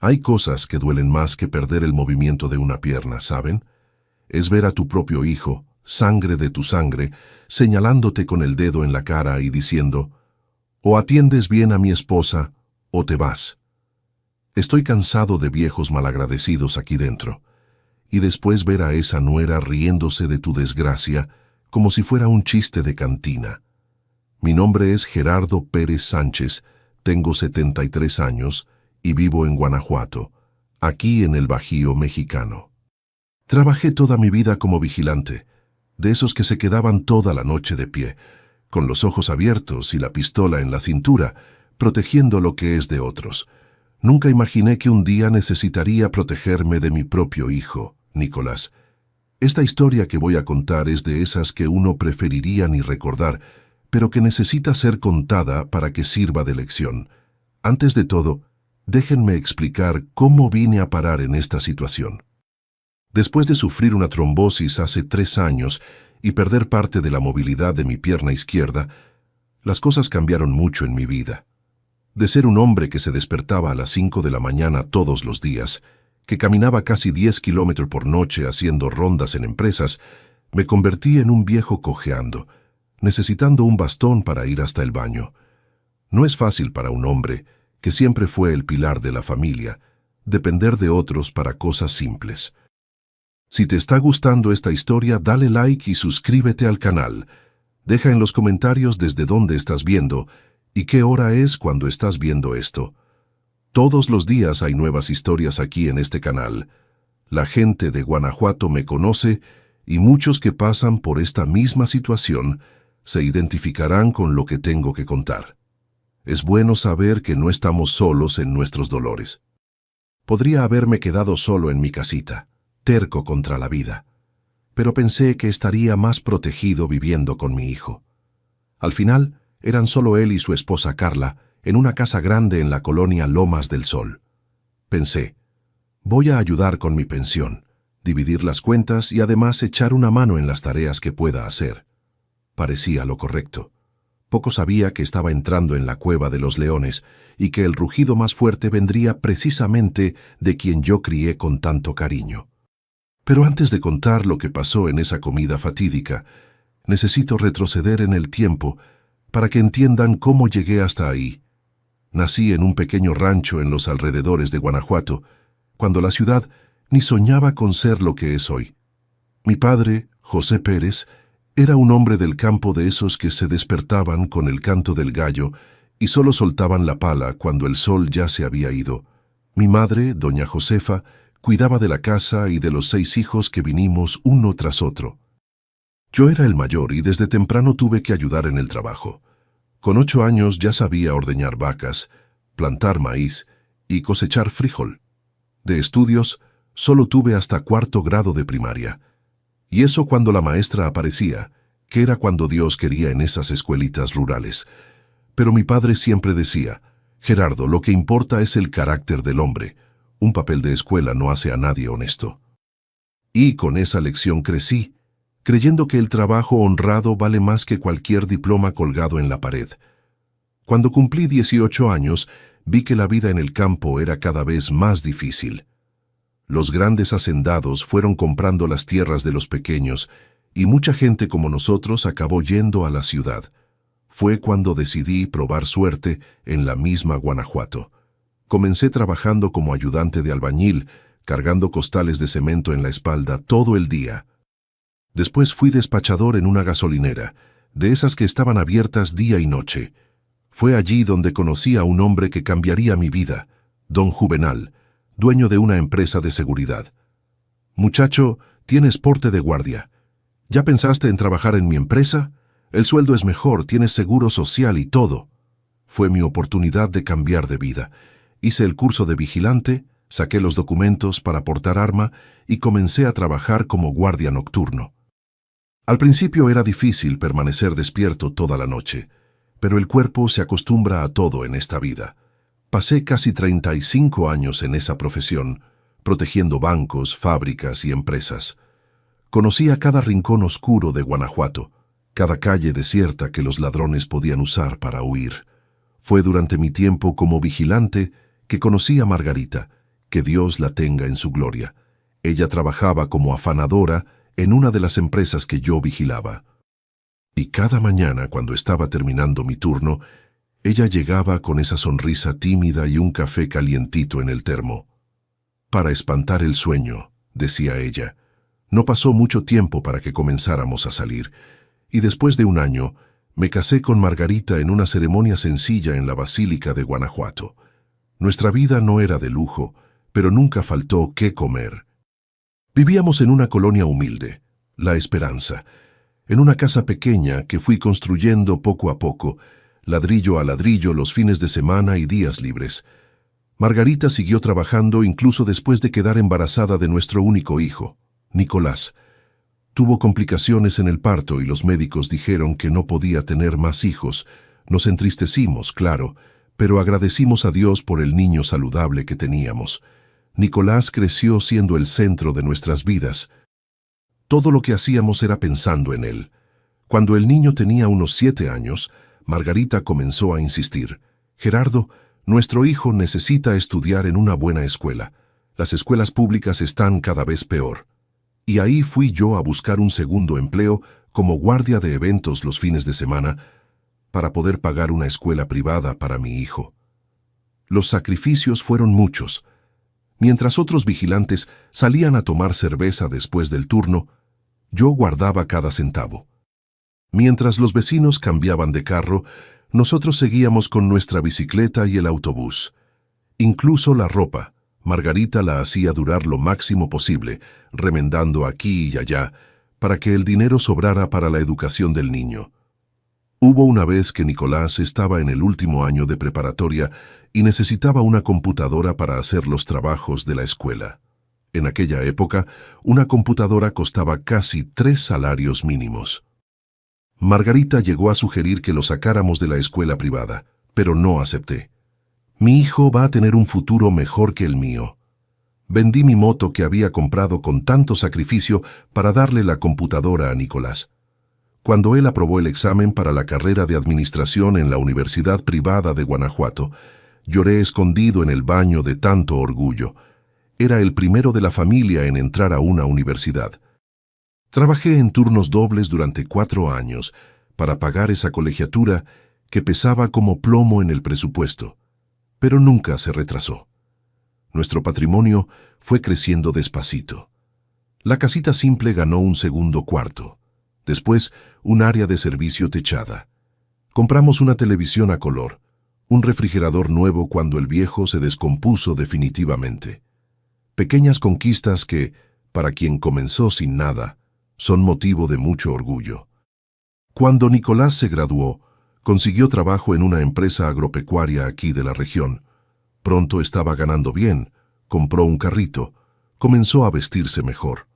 Hay cosas que duelen más que perder el movimiento de una pierna, ¿saben? Es ver a tu propio hijo, sangre de tu sangre, señalándote con el dedo en la cara y diciendo, o atiendes bien a mi esposa, o te vas. Estoy cansado de viejos malagradecidos aquí dentro. Y después ver a esa nuera riéndose de tu desgracia como si fuera un chiste de cantina. Mi nombre es Gerardo Pérez Sánchez, tengo 73 años y vivo en Guanajuato, aquí en el Bajío mexicano. Trabajé toda mi vida como vigilante, de esos que se quedaban toda la noche de pie, con los ojos abiertos y la pistola en la cintura, protegiendo lo que es de otros. Nunca imaginé que un día necesitaría protegerme de mi propio hijo, Nicolás. Esta historia que voy a contar es de esas que uno preferiría ni recordar, pero que necesita ser contada para que sirva de lección. Antes de todo, déjenme explicar cómo vine a parar en esta situación. Después de sufrir una trombosis hace 3 años y perder parte de la movilidad de mi pierna izquierda, las cosas cambiaron mucho en mi vida. De ser un hombre que se despertaba a las 5 de la mañana todos los días, que caminaba casi 10 kilómetros por noche haciendo rondas en empresas, me convertí en un viejo cojeando, necesitando un bastón para ir hasta el baño. No es fácil para un hombre, que siempre fue el pilar de la familia, depender de otros para cosas simples. Si te está gustando esta historia, dale like y suscríbete al canal. Deja en los comentarios desde dónde estás viendo y qué hora es cuando estás viendo esto. Todos los días hay nuevas historias aquí en este canal. La gente de Guanajuato me conoce y muchos que pasan por esta misma situación se identificarán con lo que tengo que contar. Es bueno saber que no estamos solos en nuestros dolores. Podría haberme quedado solo en mi casita, terco contra la vida, pero pensé que estaría más protegido viviendo con mi hijo. Al final, eran solo él y su esposa Carla, en una casa grande en la colonia Lomas del Sol. Pensé, voy a ayudar con mi pensión, dividir las cuentas y además echar una mano en las tareas que pueda hacer. Parecía lo correcto. Poco sabía que estaba entrando en la cueva de los leones y que el rugido más fuerte vendría precisamente de quien yo crié con tanto cariño. Pero antes de contar lo que pasó en esa comida fatídica, necesito retroceder en el tiempo para que entiendan cómo llegué hasta ahí. Nací en un pequeño rancho en los alrededores de Guanajuato, cuando la ciudad ni soñaba con ser lo que es hoy. Mi padre, José Pérez, era un hombre del campo de esos que se despertaban con el canto del gallo y solo soltaban la pala cuando el sol ya se había ido. Mi madre, doña Josefa, cuidaba de la casa y de los 6 hijos que vinimos uno tras otro. Yo era el mayor y desde temprano tuve que ayudar en el trabajo. Con 8 años ya sabía ordeñar vacas, plantar maíz y cosechar frijol. De estudios, solo tuve hasta 4º grado de primaria. Y eso cuando la maestra aparecía, que era cuando Dios quería en esas escuelitas rurales. Pero mi padre siempre decía, Gerardo, lo que importa es el carácter del hombre. Un papel de escuela no hace a nadie honesto. Y con esa lección crecí, creyendo que el trabajo honrado vale más que cualquier diploma colgado en la pared. Cuando cumplí 18 años, vi que la vida en el campo era cada vez más difícil. Los grandes hacendados fueron comprando las tierras de los pequeños y mucha gente como nosotros acabó yendo a la ciudad. Fue cuando decidí probar suerte en la misma Guanajuato. Comencé trabajando como ayudante de albañil, cargando costales de cemento en la espalda todo el día. Después fui despachador en una gasolinera, de esas que estaban abiertas día y noche. Fue allí donde conocí a un hombre que cambiaría mi vida, don Juvenal, dueño de una empresa de seguridad. Muchacho, tienes porte de guardia. ¿Ya pensaste en trabajar en mi empresa? El sueldo es mejor, tienes seguro social y todo. Fue mi oportunidad de cambiar de vida. Hice el curso de vigilante, saqué los documentos para portar arma y comencé a trabajar como guardia nocturno. Al principio era difícil permanecer despierto toda la noche, pero el cuerpo se acostumbra a todo en esta vida. Pasé casi 35 años en esa profesión, protegiendo bancos, fábricas y empresas. Conocí a cada rincón oscuro de Guanajuato, cada calle desierta que los ladrones podían usar para huir. Fue durante mi tiempo como vigilante que conocí a Margarita que Dios la tenga en su gloria. Ella trabajaba como afanadora en una de las empresas que yo vigilaba. Y cada mañana, cuando estaba terminando mi turno, ella llegaba con esa sonrisa tímida y un café calientito en el termo. Para espantar el sueño, decía ella. No pasó mucho tiempo para que comenzáramos a salir, y después de un año, me casé con Margarita en una ceremonia sencilla en la Basílica de Guanajuato. Nuestra vida no era de lujo, pero nunca faltó qué comer. Vivíamos en una colonia humilde, La Esperanza, en una casa pequeña que fui construyendo poco a poco, ladrillo a ladrillo los fines de semana y días libres. Margarita siguió trabajando incluso después de quedar embarazada de nuestro único hijo, Nicolás. Tuvo complicaciones en el parto y los médicos dijeron que no podía tener más hijos. Nos entristecimos, claro, pero agradecimos a Dios por el niño saludable que teníamos. Nicolás creció siendo el centro de nuestras vidas. Todo lo que hacíamos era pensando en él. Cuando el niño tenía unos 7 años, Margarita comenzó a insistir. Gerardo, nuestro hijo necesita estudiar en una buena escuela. Las escuelas públicas están cada vez peor. Y ahí fui yo a buscar un segundo empleo como guardia de eventos los fines de semana para poder pagar una escuela privada para mi hijo. Los sacrificios fueron muchos. Mientras otros vigilantes salían a tomar cerveza después del turno, yo guardaba cada centavo. Mientras los vecinos cambiaban de carro, nosotros seguíamos con nuestra bicicleta y el autobús. Incluso la ropa, Margarita la hacía durar lo máximo posible, remendando aquí y allá, para que el dinero sobrara para la educación del niño. Hubo una vez que Nicolás estaba en el último año de preparatoria y necesitaba una computadora para hacer los trabajos de la escuela. En aquella época, una computadora costaba casi 3 salarios mínimos. Margarita llegó a sugerir que lo sacáramos de la escuela privada, pero no acepté. Mi hijo va a tener un futuro mejor que el mío. Vendí mi moto que había comprado con tanto sacrificio para darle la computadora a Nicolás. Cuando él aprobó el examen para la carrera de administración en la Universidad Privada de Guanajuato, lloré escondido en el baño de tanto orgullo. Era el primero de la familia en entrar a una universidad. Trabajé en turnos dobles durante 4 años para pagar esa colegiatura que pesaba como plomo en el presupuesto, pero nunca se retrasó. Nuestro patrimonio fue creciendo despacito. La casita simple ganó un segundo cuarto, después un área de servicio techada. Compramos una televisión a color, un refrigerador nuevo cuando el viejo se descompuso definitivamente. Pequeñas conquistas que, para quien comenzó sin nada, son motivo de mucho orgullo. Cuando Nicolás se graduó, consiguió trabajo en una empresa agropecuaria aquí de la región. Pronto estaba ganando bien, compró un carrito, comenzó a vestirse mejor.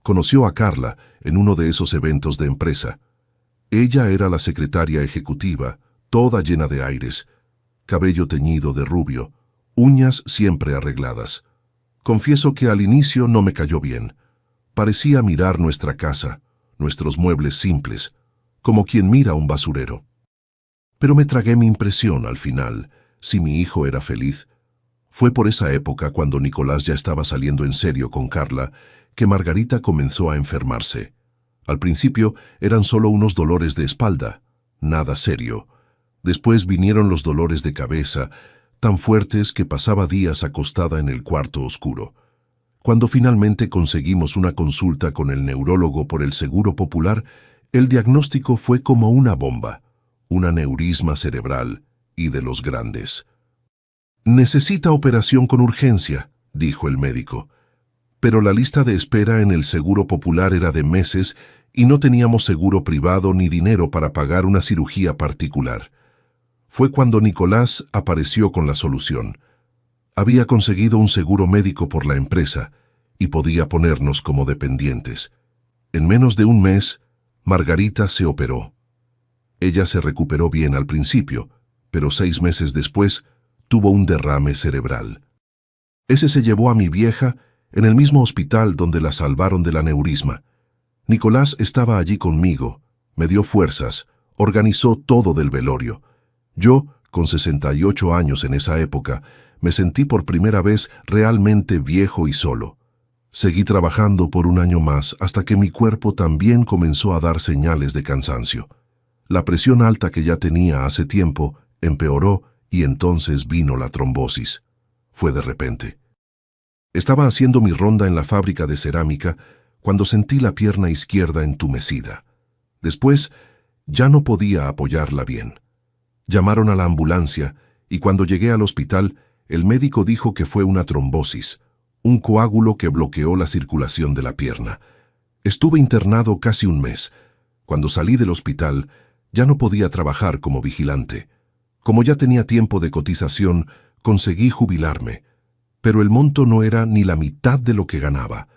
Conoció a Carla en uno de esos eventos de empresa. Ella era la secretaria ejecutiva, toda llena de aires, cabello teñido de rubio, uñas siempre arregladas. Confieso que al inicio no me cayó bien. Parecía mirar nuestra casa, nuestros muebles simples, como quien mira un basurero. Pero me tragué mi impresión al final, si mi hijo era feliz. Fue por esa época, cuando Nicolás ya estaba saliendo en serio con Carla, que Margarita comenzó a enfermarse. Al principio eran solo unos dolores de espalda, nada serio. Después vinieron los dolores de cabeza, tan fuertes que pasaba días acostada en el cuarto oscuro. Cuando finalmente conseguimos una consulta con el neurólogo por el Seguro Popular, el diagnóstico fue como una bomba, un aneurisma cerebral y de los grandes. «Necesita operación con urgencia», dijo el médico. Pero la lista de espera en el Seguro Popular era de meses y no teníamos seguro privado ni dinero para pagar una cirugía particular. Fue cuando Nicolás apareció con la solución. Había conseguido un seguro médico por la empresa y podía ponernos como dependientes. En menos de un mes, Margarita se operó. Ella se recuperó bien al principio, pero 6 meses después tuvo un derrame cerebral. Ese se llevó a mi vieja en el mismo hospital donde la salvaron del aneurisma. Nicolás estaba allí conmigo, me dio fuerzas, organizó todo del velorio. Yo, con 68 años en esa época, me sentí por primera vez realmente viejo y solo. Seguí trabajando por un año más hasta que mi cuerpo también comenzó a dar señales de cansancio. La presión alta que ya tenía hace tiempo empeoró y entonces vino la trombosis. Fue de repente. Estaba haciendo mi ronda en la fábrica de cerámica cuando sentí la pierna izquierda entumecida. Después, ya no podía apoyarla bien. Llamaron a la ambulancia y cuando llegué al hospital, el médico dijo que fue una trombosis, un coágulo que bloqueó la circulación de la pierna. Estuve internado casi un mes. Cuando salí del hospital, ya no podía trabajar como vigilante. Como ya tenía tiempo de cotización, conseguí jubilarme, pero el monto no era ni la mitad de lo que ganaba.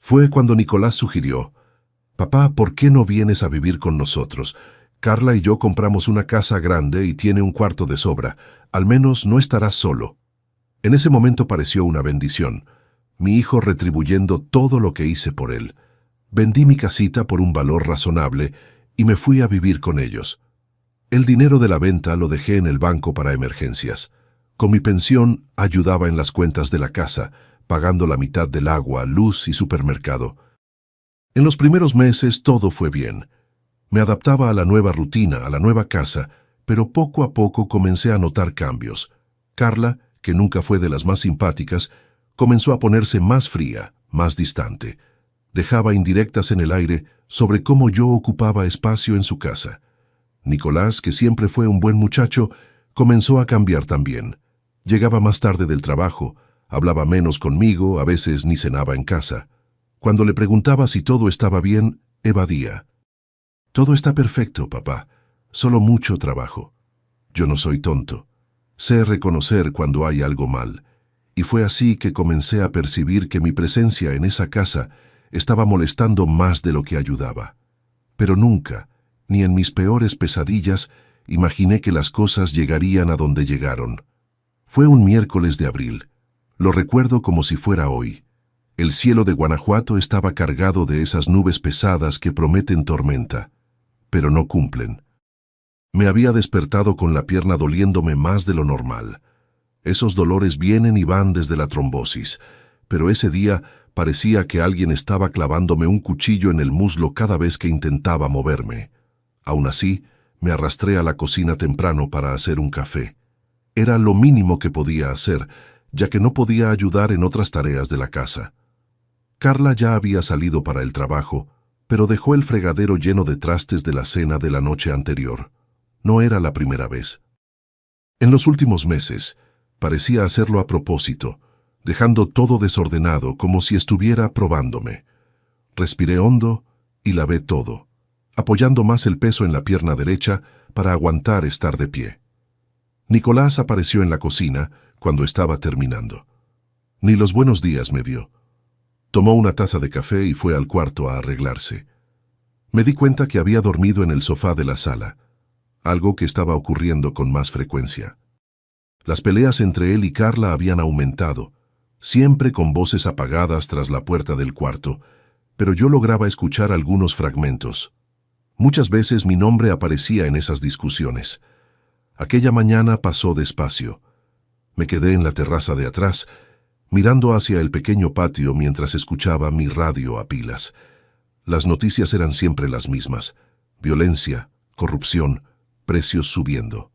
Fue cuando Nicolás sugirió: «Papá, ¿por qué no vienes a vivir con nosotros? Carla y yo compramos una casa grande y tiene un cuarto de sobra. Al menos no estarás solo». En ese momento pareció una bendición, mi hijo retribuyendo todo lo que hice por él. Vendí mi casita por un valor razonable y me fui a vivir con ellos. El dinero de la venta lo dejé en el banco para emergencias. Con mi pensión ayudaba en las cuentas de la casa, pagando la mitad del agua, luz y supermercado. En los primeros meses todo fue bien. Me adaptaba a la nueva rutina, a la nueva casa, pero poco a poco comencé a notar cambios. Carla, que nunca fue de las más simpáticas, comenzó a ponerse más fría, más distante. Dejaba indirectas en el aire sobre cómo yo ocupaba espacio en su casa. Nicolás, que siempre fue un buen muchacho, comenzó a cambiar también. Llegaba más tarde del trabajo, hablaba menos conmigo, a veces ni cenaba en casa. Cuando le preguntaba si todo estaba bien, evadía. «Todo está perfecto, papá. Solo mucho trabajo». Yo no soy tonto. Sé reconocer cuando hay algo mal. Y fue así que comencé a percibir que mi presencia en esa casa estaba molestando más de lo que ayudaba. Pero nunca, ni en mis peores pesadillas, imaginé que las cosas llegarían a donde llegaron. Fue un miércoles de abril. Lo recuerdo como si fuera hoy. El cielo de Guanajuato estaba cargado de esas nubes pesadas que prometen tormenta, pero no cumplen. Me había despertado con la pierna doliéndome más de lo normal. Esos dolores vienen y van desde la trombosis, pero ese día parecía que alguien estaba clavándome un cuchillo en el muslo cada vez que intentaba moverme. Aún así, me arrastré a la cocina temprano para hacer un café. Era lo mínimo que podía hacer, ya que no podía ayudar en otras tareas de la casa. Carla ya había salido para el trabajo, pero dejó el fregadero lleno de trastes de la cena de la noche anterior. No era la primera vez. En los últimos meses, parecía hacerlo a propósito, dejando todo desordenado como si estuviera probándome. Respiré hondo y lavé todo, apoyando más el peso en la pierna derecha para aguantar estar de pie. Nicolás apareció en la cocina cuando estaba terminando. Ni los buenos días me dio. Tomó una taza de café y fue al cuarto a arreglarse. Me di cuenta que había dormido en el sofá de la sala, algo que estaba ocurriendo con más frecuencia. Las peleas entre él y Carla habían aumentado, siempre con voces apagadas tras la puerta del cuarto, pero yo lograba escuchar algunos fragmentos. Muchas veces mi nombre aparecía en esas discusiones. Aquella mañana pasó despacio. Me quedé en la terraza de atrás, mirando hacia el pequeño patio mientras escuchaba mi radio a pilas. Las noticias eran siempre las mismas: violencia, corrupción, precios subiendo.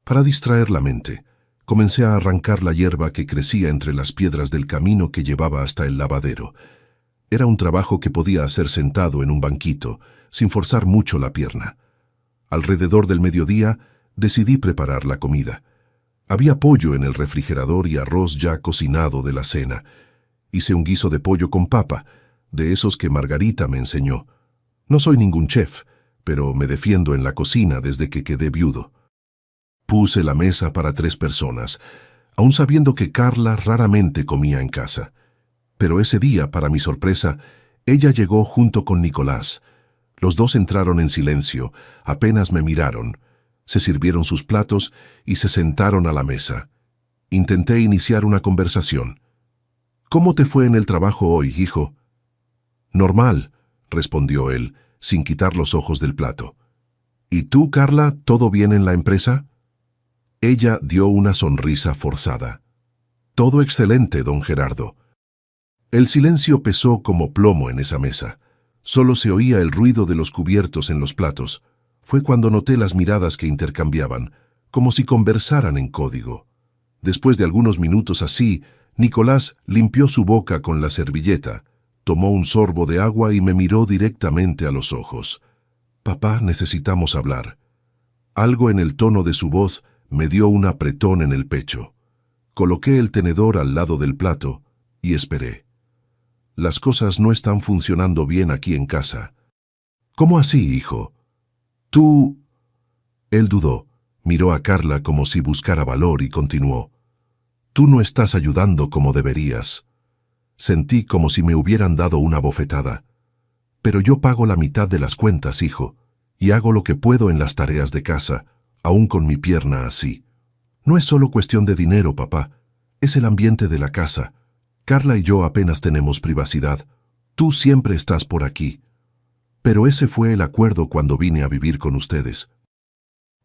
Para distraer la mente, comencé a arrancar la hierba que crecía entre las piedras del camino que llevaba hasta el lavadero. Era un trabajo que podía hacer sentado en un banquito, sin forzar mucho la pierna. Alrededor del mediodía, decidí preparar la comida. Había pollo en el refrigerador y arroz ya cocinado de la cena. Hice un guiso de pollo con papa, de esos que Margarita me enseñó. No soy ningún chef, pero me defiendo en la cocina desde que quedé viudo. Puse la mesa para 3 personas, aun sabiendo que Carla raramente comía en casa. Pero ese día, para mi sorpresa, ella llegó junto con Nicolás. Los dos entraron en silencio, apenas me miraron. Se sirvieron sus platos y se sentaron a la mesa. Intenté iniciar una conversación. «¿Cómo te fue en el trabajo hoy, hijo?» «Normal», respondió él, sin quitar los ojos del plato. «¿Y tú, Carla, todo bien en la empresa?» Ella dio una sonrisa forzada. Todo excelente, don Gerardo. El silencio pesó como plomo en esa mesa. Solo se oía el ruido de los cubiertos en los platos. Fue cuando noté las miradas que intercambiaban, como si conversaran en código. Después de algunos minutos así, Nicolás limpió su boca con la servilleta, tomó un sorbo de agua y me miró directamente a los ojos. «Papá, necesitamos hablar». Algo en el tono de su voz me dio un apretón en el pecho. Coloqué el tenedor al lado del plato y esperé. Las cosas no están funcionando bien aquí en casa. «¿Cómo así, hijo? Tú...» Él dudó, miró a Carla como si buscara valor y continuó. «Tú no estás ayudando como deberías». Sentí como si me hubieran dado una bofetada. «Pero yo pago la mitad de las cuentas, hijo, y hago lo que puedo en las tareas de casa, aún con mi pierna así. No es solo cuestión de dinero, papá, es el ambiente de la casa. Carla y yo apenas tenemos privacidad. Tú siempre estás por aquí. Pero ese fue el acuerdo cuando vine a vivir con ustedes.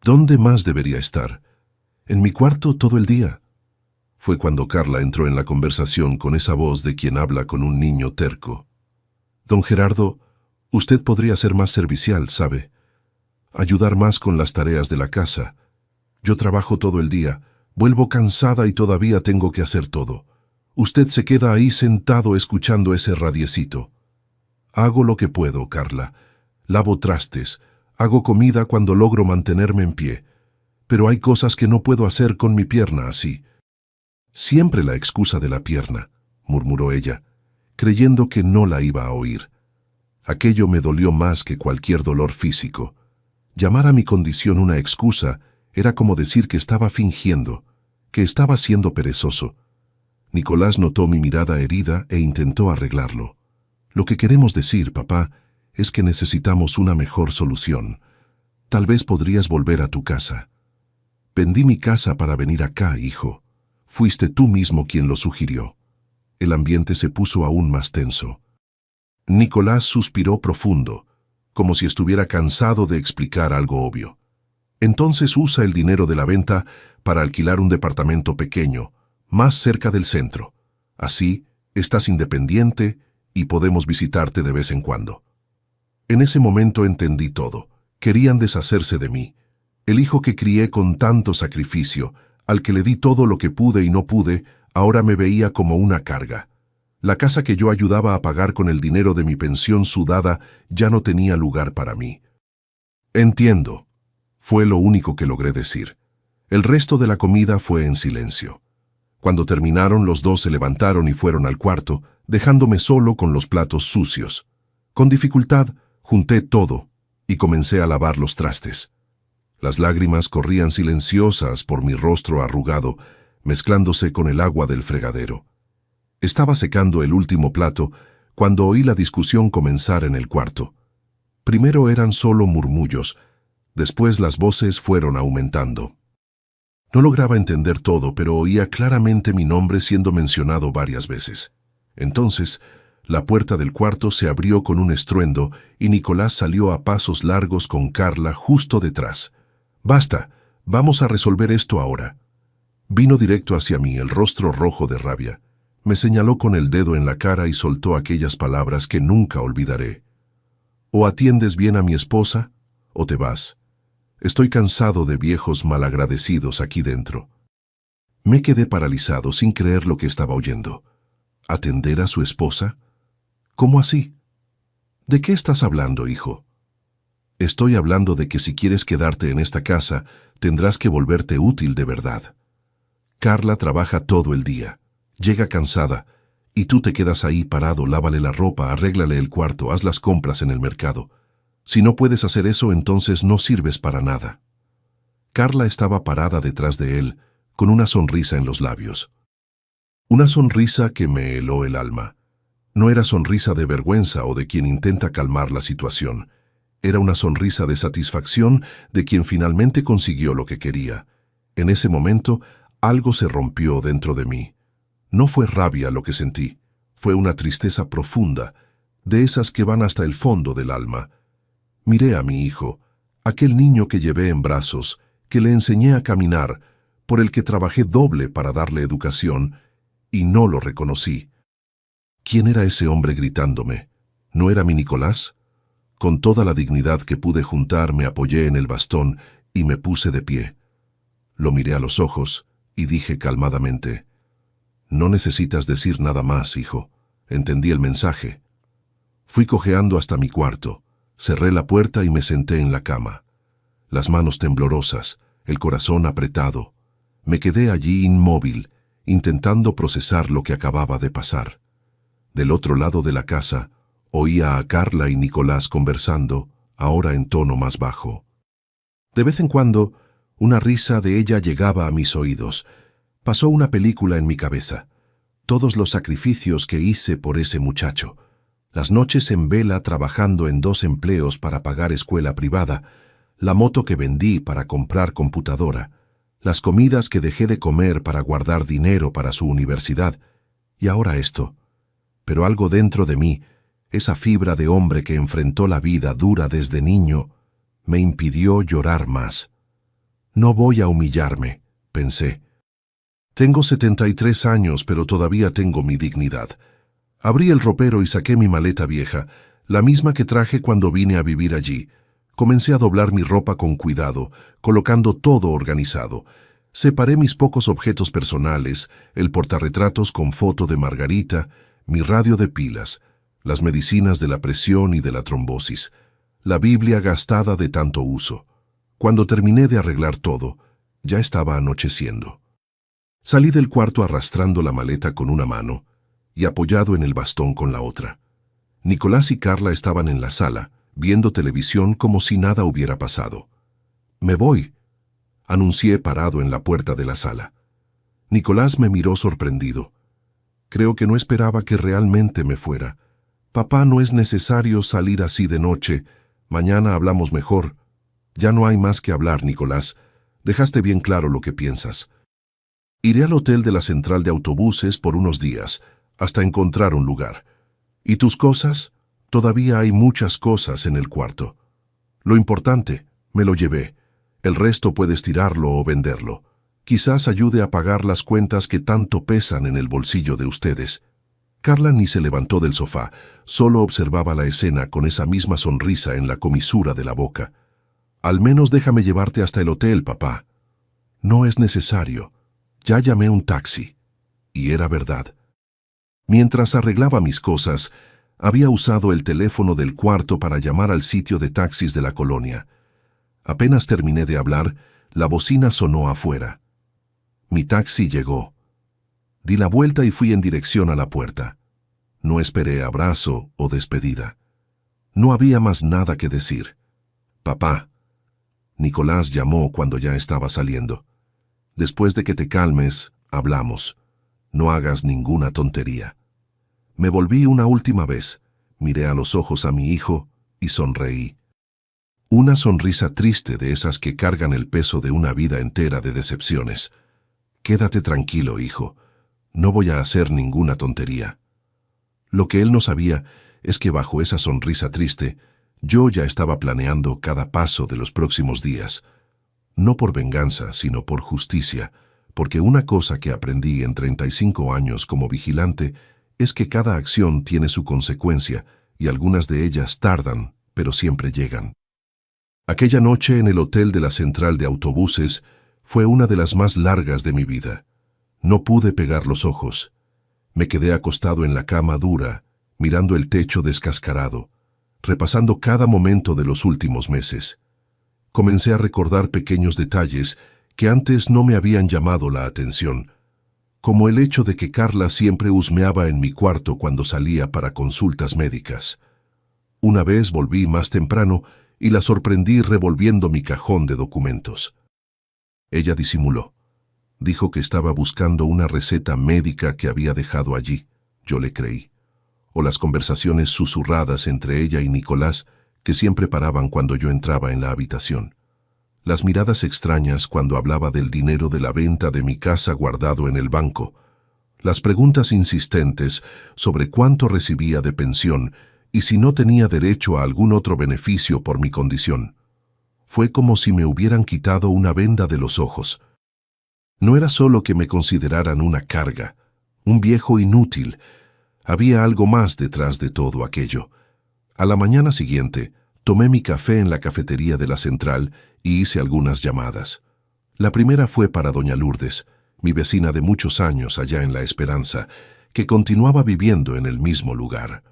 ¿Dónde más debería estar? En mi cuarto todo el día». Fue cuando Carla entró en la conversación con esa voz de quien habla con un niño terco. «Don Gerardo, usted podría ser más servicial, ¿sabe? Ayudar más con las tareas de la casa. Yo trabajo todo el día, vuelvo cansada y todavía tengo que hacer todo. Usted se queda ahí sentado escuchando ese radiecito». «Hago lo que puedo, Carla. Lavo trastes, hago comida cuando logro mantenerme en pie. Pero hay cosas que no puedo hacer con mi pierna así». «Siempre la excusa de la pierna», murmuró ella, creyendo que no la iba a oír. Aquello me dolió más que cualquier dolor físico. Llamar a mi condición una excusa era como decir que estaba fingiendo, que estaba siendo perezoso. Nicolás notó mi mirada herida e intentó arreglarlo. «Lo que queremos decir, papá, es que necesitamos una mejor solución. Tal vez podrías volver a tu casa». «Vendí mi casa para venir acá, hijo. Fuiste tú mismo quien lo sugirió». El ambiente se puso aún más tenso. Nicolás suspiró profundo, como si estuviera cansado de explicar algo obvio. «Entonces usa el dinero de la venta para alquilar un departamento pequeño, más cerca del centro. Así, estás independiente y podemos visitarte de vez en cuando». En ese momento entendí todo. Querían deshacerse de mí. El hijo que crié con tanto sacrificio, al que le di todo lo que pude y no pude, ahora me veía como una carga. La casa que yo ayudaba a pagar con el dinero de mi pensión sudada ya no tenía lugar para mí. «Entiendo», fue lo único que logré decir. El resto de la comida fue en silencio. Cuando terminaron, los dos se levantaron y fueron al cuarto, dejándome solo con los platos sucios. Con dificultad, junté todo y comencé a lavar los trastes. Las lágrimas corrían silenciosas por mi rostro arrugado, mezclándose con el agua del fregadero. Estaba secando el último plato cuando oí la discusión comenzar en el cuarto. Primero eran solo murmullos, después las voces fueron aumentando. No lograba entender todo, pero oía claramente mi nombre siendo mencionado varias veces. Entonces, la puerta del cuarto se abrió con un estruendo y Nicolás salió a pasos largos con Carla justo detrás. «Basta, vamos a resolver esto ahora». Vino directo hacia mí, el rostro rojo de rabia. Me señaló con el dedo en la cara y soltó aquellas palabras que nunca olvidaré. «O atiendes bien a mi esposa, o te vas. Estoy cansado de viejos malagradecidos aquí dentro». Me quedé paralizado sin creer lo que estaba oyendo. ¿Atender a su esposa? ¿Cómo así? ¿De qué estás hablando, hijo? Estoy hablando de que si quieres quedarte en esta casa, tendrás que volverte útil de verdad. Carla trabaja todo el día, llega cansada, y tú te quedas ahí parado, lávale la ropa, arréglale el cuarto, haz las compras en el mercado. Si no puedes hacer eso, entonces no sirves para nada. Carla estaba parada detrás de él, con una sonrisa en los labios. Una sonrisa que me heló el alma. No era sonrisa de vergüenza o de quien intenta calmar la situación. Era una sonrisa de satisfacción de quien finalmente consiguió lo que quería. En ese momento, algo se rompió dentro de mí. No fue rabia lo que sentí, fue una tristeza profunda, de esas que van hasta el fondo del alma. Miré a mi hijo, aquel niño que llevé en brazos, que le enseñé a caminar, por el que trabajé doble para darle educación, y no lo reconocí. ¿Quién era ese hombre gritándome? ¿No era mi Nicolás? Con toda la dignidad que pude juntar me apoyé en el bastón y me puse de pie. Lo miré a los ojos y dije calmadamente: «No necesitas decir nada más, hijo. Entendí el mensaje». Fui cojeando hasta mi cuarto, cerré la puerta y me senté en la cama. Las manos temblorosas, el corazón apretado. Me quedé allí inmóvil, intentando procesar lo que acababa de pasar. Del otro lado de la casa, oía a Carla y Nicolás conversando, ahora en tono más bajo. De vez en cuando, una risa de ella llegaba a mis oídos. Pasó una película en mi cabeza. Todos los sacrificios que hice por ese muchacho. Las noches en vela trabajando en 2 empleos para pagar escuela privada, la moto que vendí para comprar computadora, las comidas que dejé de comer para guardar dinero para su universidad, y ahora esto. Pero algo dentro de mí, esa fibra de hombre que enfrentó la vida dura desde niño, me impidió llorar más. No voy a humillarme, pensé. Tengo 73 años, pero todavía tengo mi dignidad. Abrí el ropero y saqué mi maleta vieja, la misma que traje cuando vine a vivir allí. Comencé a doblar mi ropa con cuidado, colocando todo organizado. Separé mis pocos objetos personales, el portarretratos con foto de Margarita, mi radio de pilas, las medicinas de la presión y de la trombosis, la Biblia gastada de tanto uso. Cuando terminé de arreglar todo, ya estaba anocheciendo. Salí del cuarto arrastrando la maleta con una mano y apoyado en el bastón con la otra. Nicolás y Carla estaban en la sala, viendo televisión como si nada hubiera pasado. «Me voy», anuncié parado en la puerta de la sala. Nicolás me miró sorprendido. Creo que no esperaba que realmente me fuera. «Papá, no es necesario salir así de noche. Mañana hablamos mejor». «Ya no hay más que hablar, Nicolás. Dejaste bien claro lo que piensas. Iré al hotel de la central de autobuses por unos días, hasta encontrar un lugar. ¿Y tus cosas? Todavía hay muchas cosas en el cuarto. Lo importante, me lo llevé. El resto puedes tirarlo o venderlo. Quizás ayude a pagar las cuentas que tanto pesan en el bolsillo de ustedes». Carla ni se levantó del sofá, solo observaba la escena con esa misma sonrisa en la comisura de la boca. «Al menos déjame llevarte hasta el hotel, papá». «No es necesario. Ya llamé un taxi». Y era verdad. Mientras arreglaba mis cosas, había usado el teléfono del cuarto para llamar al sitio de taxis de la colonia. Apenas terminé de hablar, la bocina sonó afuera. Mi taxi llegó. Di la vuelta y fui en dirección a la puerta. No esperé abrazo o despedida. No había más nada que decir. «Papá». Nicolás llamó cuando ya estaba saliendo. «Después de que te calmes, hablamos. No hagas ninguna tontería». Me volví una última vez, miré a los ojos a mi hijo y sonreí. Una sonrisa triste de esas que cargan el peso de una vida entera de decepciones. «Quédate tranquilo, hijo. No voy a hacer ninguna tontería». Lo que él no sabía es que bajo esa sonrisa triste, yo ya estaba planeando cada paso de los próximos días. No por venganza, sino por justicia, porque una cosa que aprendí en 35 años como vigilante es que cada acción tiene su consecuencia y algunas de ellas tardan, pero siempre llegan. Aquella noche en el hotel de la central de autobuses fue una de las más largas de mi vida. No pude pegar los ojos. Me quedé acostado en la cama dura, mirando el techo descascarado, repasando cada momento de los últimos meses. Comencé a recordar pequeños detalles que antes no me habían llamado la atención, como el hecho de que Carla siempre husmeaba en mi cuarto cuando salía para consultas médicas. Una vez volví más temprano y la sorprendí revolviendo mi cajón de documentos. Ella disimuló. Dijo que estaba buscando una receta médica que había dejado allí. Yo le creí. O las conversaciones susurradas entre ella y Nicolás, que siempre paraban cuando yo entraba en la habitación. Las miradas extrañas cuando hablaba del dinero de la venta de mi casa guardado en el banco. Las preguntas insistentes sobre cuánto recibía de pensión y si no tenía derecho a algún otro beneficio por mi condición. Fue como si me hubieran quitado una venda de los ojos. No era solo que me consideraran una carga, un viejo inútil. Había algo más detrás de todo aquello. A la mañana siguiente, tomé mi café en la cafetería de la central y hice algunas llamadas. La primera fue para doña Lourdes, mi vecina de muchos años allá en La Esperanza, que continuaba viviendo en el mismo lugar.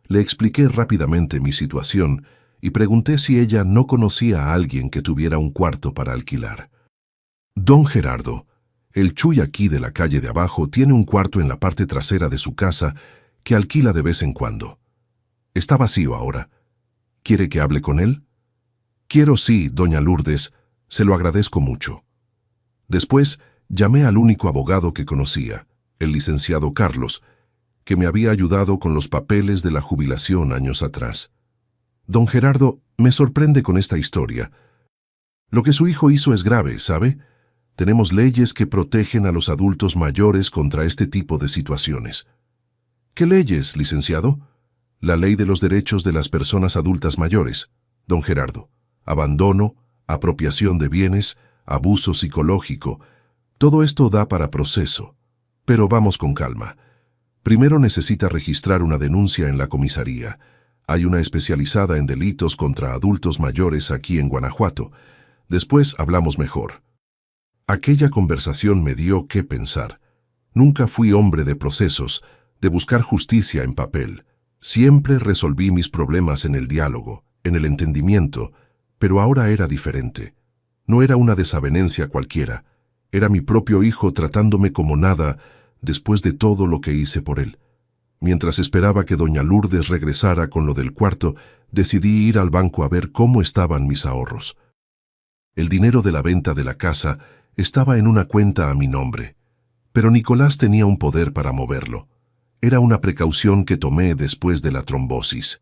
Le expliqué rápidamente mi situación y pregunté si ella no conocía a alguien que tuviera un cuarto para alquilar. Don Gerardo, el Chuy aquí de la calle de abajo, tiene un cuarto en la parte trasera de su casa que alquila de vez en cuando. Está vacío ahora. ¿Quiere que hable con él? Quiero, sí, doña Lourdes, se lo agradezco mucho. Después llamé al único abogado que conocía, el licenciado Carlos, que me había ayudado con los papeles de la jubilación años atrás. Don Gerardo, me sorprende con esta historia. Lo que su hijo hizo es grave, ¿sabe? Tenemos leyes que protegen a los adultos mayores contra este tipo de situaciones. ¿Qué leyes, licenciado? La ley de los derechos de las personas adultas mayores, don Gerardo. Abandono, apropiación de bienes, abuso psicológico. Todo esto da para proceso. Pero vamos con calma. Primero necesita registrar una denuncia en la comisaría. Hay una especializada en delitos contra adultos mayores aquí en Guanajuato. Después hablamos mejor. Aquella conversación me dio qué pensar. Nunca fui hombre de procesos, de buscar justicia en papel. Siempre resolví mis problemas en el diálogo, en el entendimiento, pero ahora era diferente. No era una desavenencia cualquiera. Era mi propio hijo tratándome como nada después de todo lo que hice por él. Mientras esperaba que doña Lourdes regresara con lo del cuarto, decidí ir al banco a ver cómo estaban mis ahorros. El dinero de la venta de la casa estaba en una cuenta a mi nombre, pero Nicolás tenía un poder para moverlo. Era una precaución que tomé después de la trombosis.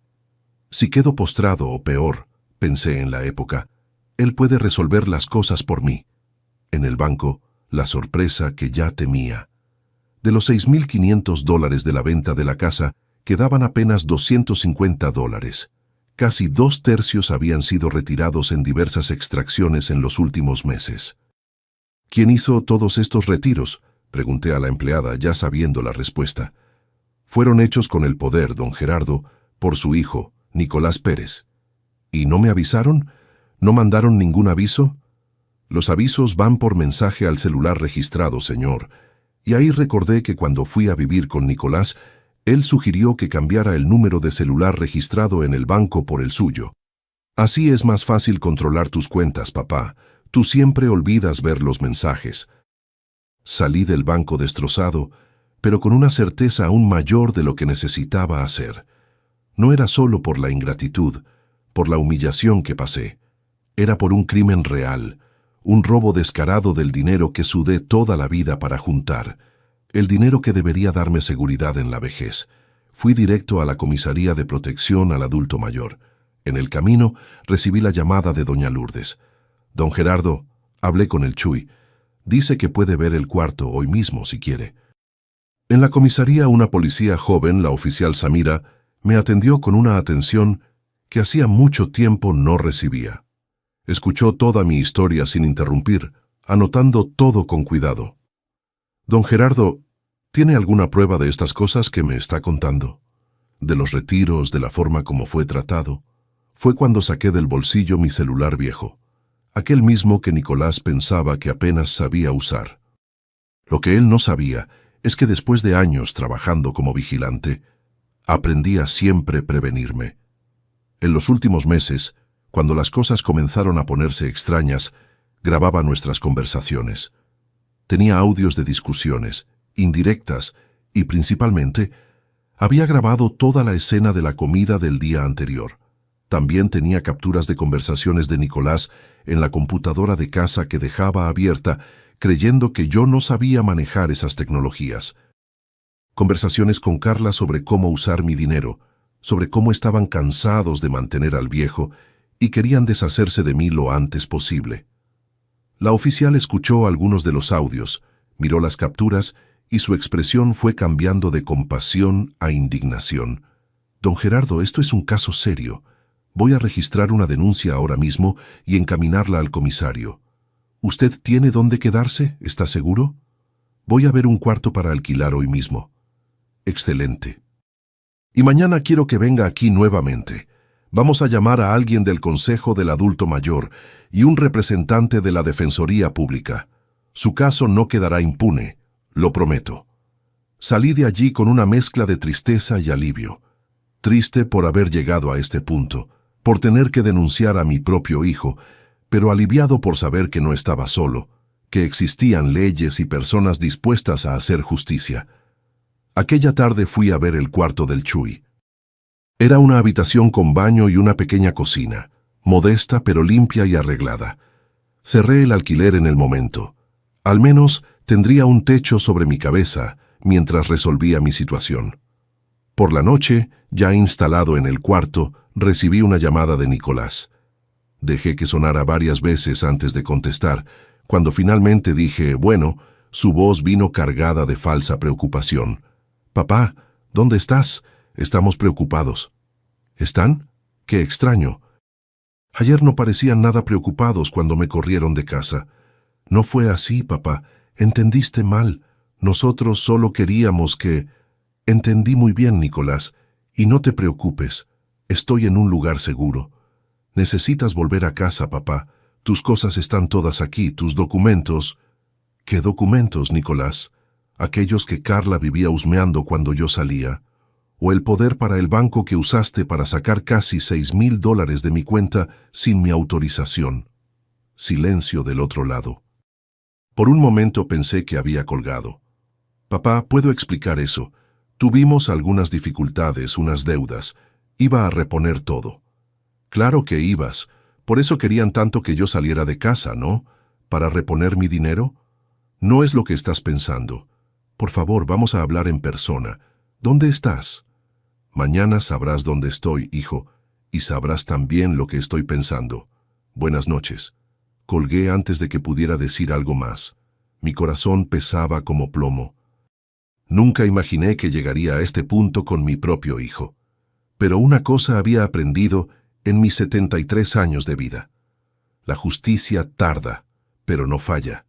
Si quedo postrado o peor, pensé en la época, él puede resolver las cosas por mí. En el banco, la sorpresa que ya temía. De los $6,500 de la venta de la casa, quedaban apenas $250. Casi 2/3 habían sido retirados en diversas extracciones en los últimos meses. ¿Quién hizo todos estos retiros?, pregunté a la empleada, ya sabiendo la respuesta. Fueron hechos con el poder, don Gerardo, por su hijo, Nicolás Pérez. ¿Y no me avisaron? ¿No mandaron ningún aviso? Los avisos van por mensaje al celular registrado, señor. Y ahí recordé que cuando fui a vivir con Nicolás, él sugirió que cambiara el número de celular registrado en el banco por el suyo. Así es más fácil controlar tus cuentas, papá. Tú siempre olvidas ver los mensajes. Salí del banco destrozado, pero con una certeza aún mayor de lo que necesitaba hacer. No era solo por la ingratitud, por la humillación que pasé. Era por un crimen real, un robo descarado del dinero que sudé toda la vida para juntar, el dinero que debería darme seguridad en la vejez. Fui directo a la comisaría de protección al adulto mayor. En el camino recibí la llamada de doña Lourdes. Don Gerardo, hablé con el Chuy. Dice que puede ver el cuarto hoy mismo si quiere. En la comisaría una policía joven, la oficial Samira, me atendió con una atención que hacía mucho tiempo no recibía. Escuchó toda mi historia sin interrumpir, anotando todo con cuidado. Don Gerardo, ¿tiene alguna prueba de estas cosas que me está contando? De los retiros, de la forma como fue tratado. Fue cuando saqué del bolsillo mi celular viejo, aquel mismo que Nicolás pensaba que apenas sabía usar. Lo que él no sabía es que después de años trabajando como vigilante, aprendí a siempre prevenirme. En los últimos meses, cuando las cosas comenzaron a ponerse extrañas, grababa nuestras conversaciones. Tenía audios de discusiones, indirectas, y principalmente, había grabado toda la escena de la comida del día anterior. También tenía capturas de conversaciones de Nicolás en la computadora de casa que dejaba abierta, creyendo que yo no sabía manejar esas tecnologías. Conversaciones con Carla sobre cómo usar mi dinero, sobre cómo estaban cansados de mantener al viejo y querían deshacerse de mí lo antes posible. La oficial escuchó algunos de los audios, miró las capturas y su expresión fue cambiando de compasión a indignación. Don Gerardo, esto es un caso serio. Voy a registrar una denuncia ahora mismo y encaminarla al comisario. ¿Usted tiene dónde quedarse? ¿Está seguro? Voy a ver un cuarto para alquilar hoy mismo. Excelente. Y mañana quiero que venga aquí nuevamente. Vamos a llamar a alguien del Consejo del Adulto Mayor y un representante de la Defensoría Pública. Su caso no quedará impune, lo prometo. Salí de allí con una mezcla de tristeza y alivio. Triste por haber llegado a este punto, por tener que denunciar a mi propio hijo, pero aliviado por saber que no estaba solo, que existían leyes y personas dispuestas a hacer justicia. Aquella tarde fui a ver el cuarto del Chuy. Era una habitación con baño y una pequeña cocina, modesta pero limpia y arreglada. Cerré el alquiler en el momento. Al menos tendría un techo sobre mi cabeza mientras resolvía mi situación. Por la noche, ya instalado en el cuarto, recibí una llamada de Nicolás. Dejé que sonara varias veces antes de contestar. Cuando finalmente dije, bueno, su voz vino cargada de falsa preocupación. «Papá, ¿dónde estás? Estamos preocupados». «¿Están? Qué extraño. Ayer no parecían nada preocupados cuando me corrieron de casa». «No fue así, papá. Entendiste mal. Nosotros solo queríamos que...» «Entendí muy bien, Nicolás. Y no te preocupes. Estoy en un lugar seguro. Necesitas volver a casa, papá. Tus cosas están todas aquí, tus documentos». «¿Qué documentos, Nicolás? Aquellos que Carla vivía husmeando cuando yo salía. ¿O el poder para el banco que usaste para sacar casi $6,000 de mi cuenta sin mi autorización?» Silencio del otro lado. Por un momento pensé que había colgado. «Papá, ¿puedo explicar eso? Tuvimos algunas dificultades, unas deudas. Iba a reponer todo». «Claro que ibas. Por eso querían tanto que yo saliera de casa, ¿no? ¿Para reponer mi dinero? No es lo que estás pensando. Por favor, vamos a hablar en persona. ¿Dónde estás?» «Mañana sabrás dónde estoy, hijo, y sabrás también lo que estoy pensando. Buenas noches». Colgué antes de que pudiera decir algo más. Mi corazón pesaba como plomo. Nunca imaginé que llegaría a este punto con mi propio hijo. Pero una cosa había aprendido en mis 73 años de vida. La justicia tarda, pero no falla.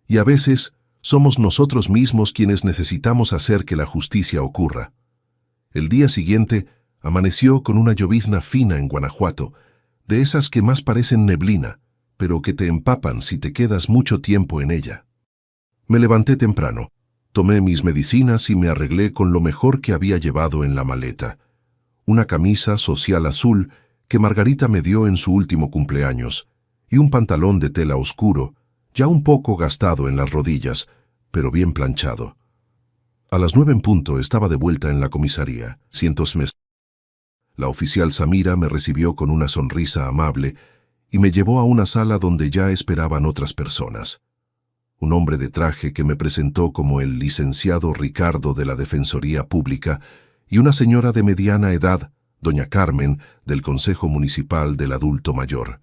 Y a veces somos nosotros mismos quienes necesitamos hacer que la justicia ocurra. El día siguiente amaneció con una llovizna fina en Guanajuato, de esas que más parecen neblina, pero que te empapan si te quedas mucho tiempo en ella. Me levanté temprano, tomé mis medicinas y me arreglé con lo mejor que había llevado en la maleta. Una camisa social azul que Margarita me dio en su último cumpleaños, y un pantalón de tela oscuro, ya un poco gastado en las rodillas, pero bien planchado. A las 9 en punto estaba de vuelta en la comisaría. La oficial Samira me recibió con una sonrisa amable y me llevó a una sala donde ya esperaban otras personas. Un hombre de traje que me presentó como el licenciado Ricardo de la Defensoría Pública y una señora de mediana edad, doña Carmen, del Consejo Municipal del Adulto Mayor.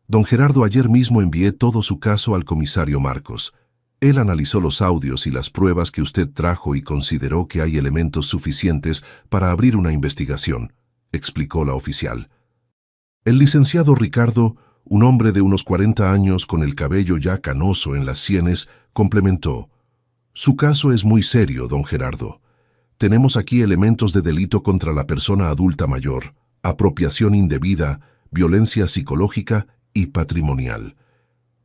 Don Gerardo ayer mismo envié todo su caso al comisario Marcos. Él analizó los audios y las pruebas que usted trajo y consideró que hay elementos suficientes para abrir una investigación, explicó la oficial. El licenciado Ricardo, un hombre de unos 40 años con el cabello ya canoso en las sienes, complementó. Su caso es muy serio, don Gerardo. Tenemos aquí elementos de delito contra la persona adulta mayor, apropiación indebida, violencia psicológica y patrimonial.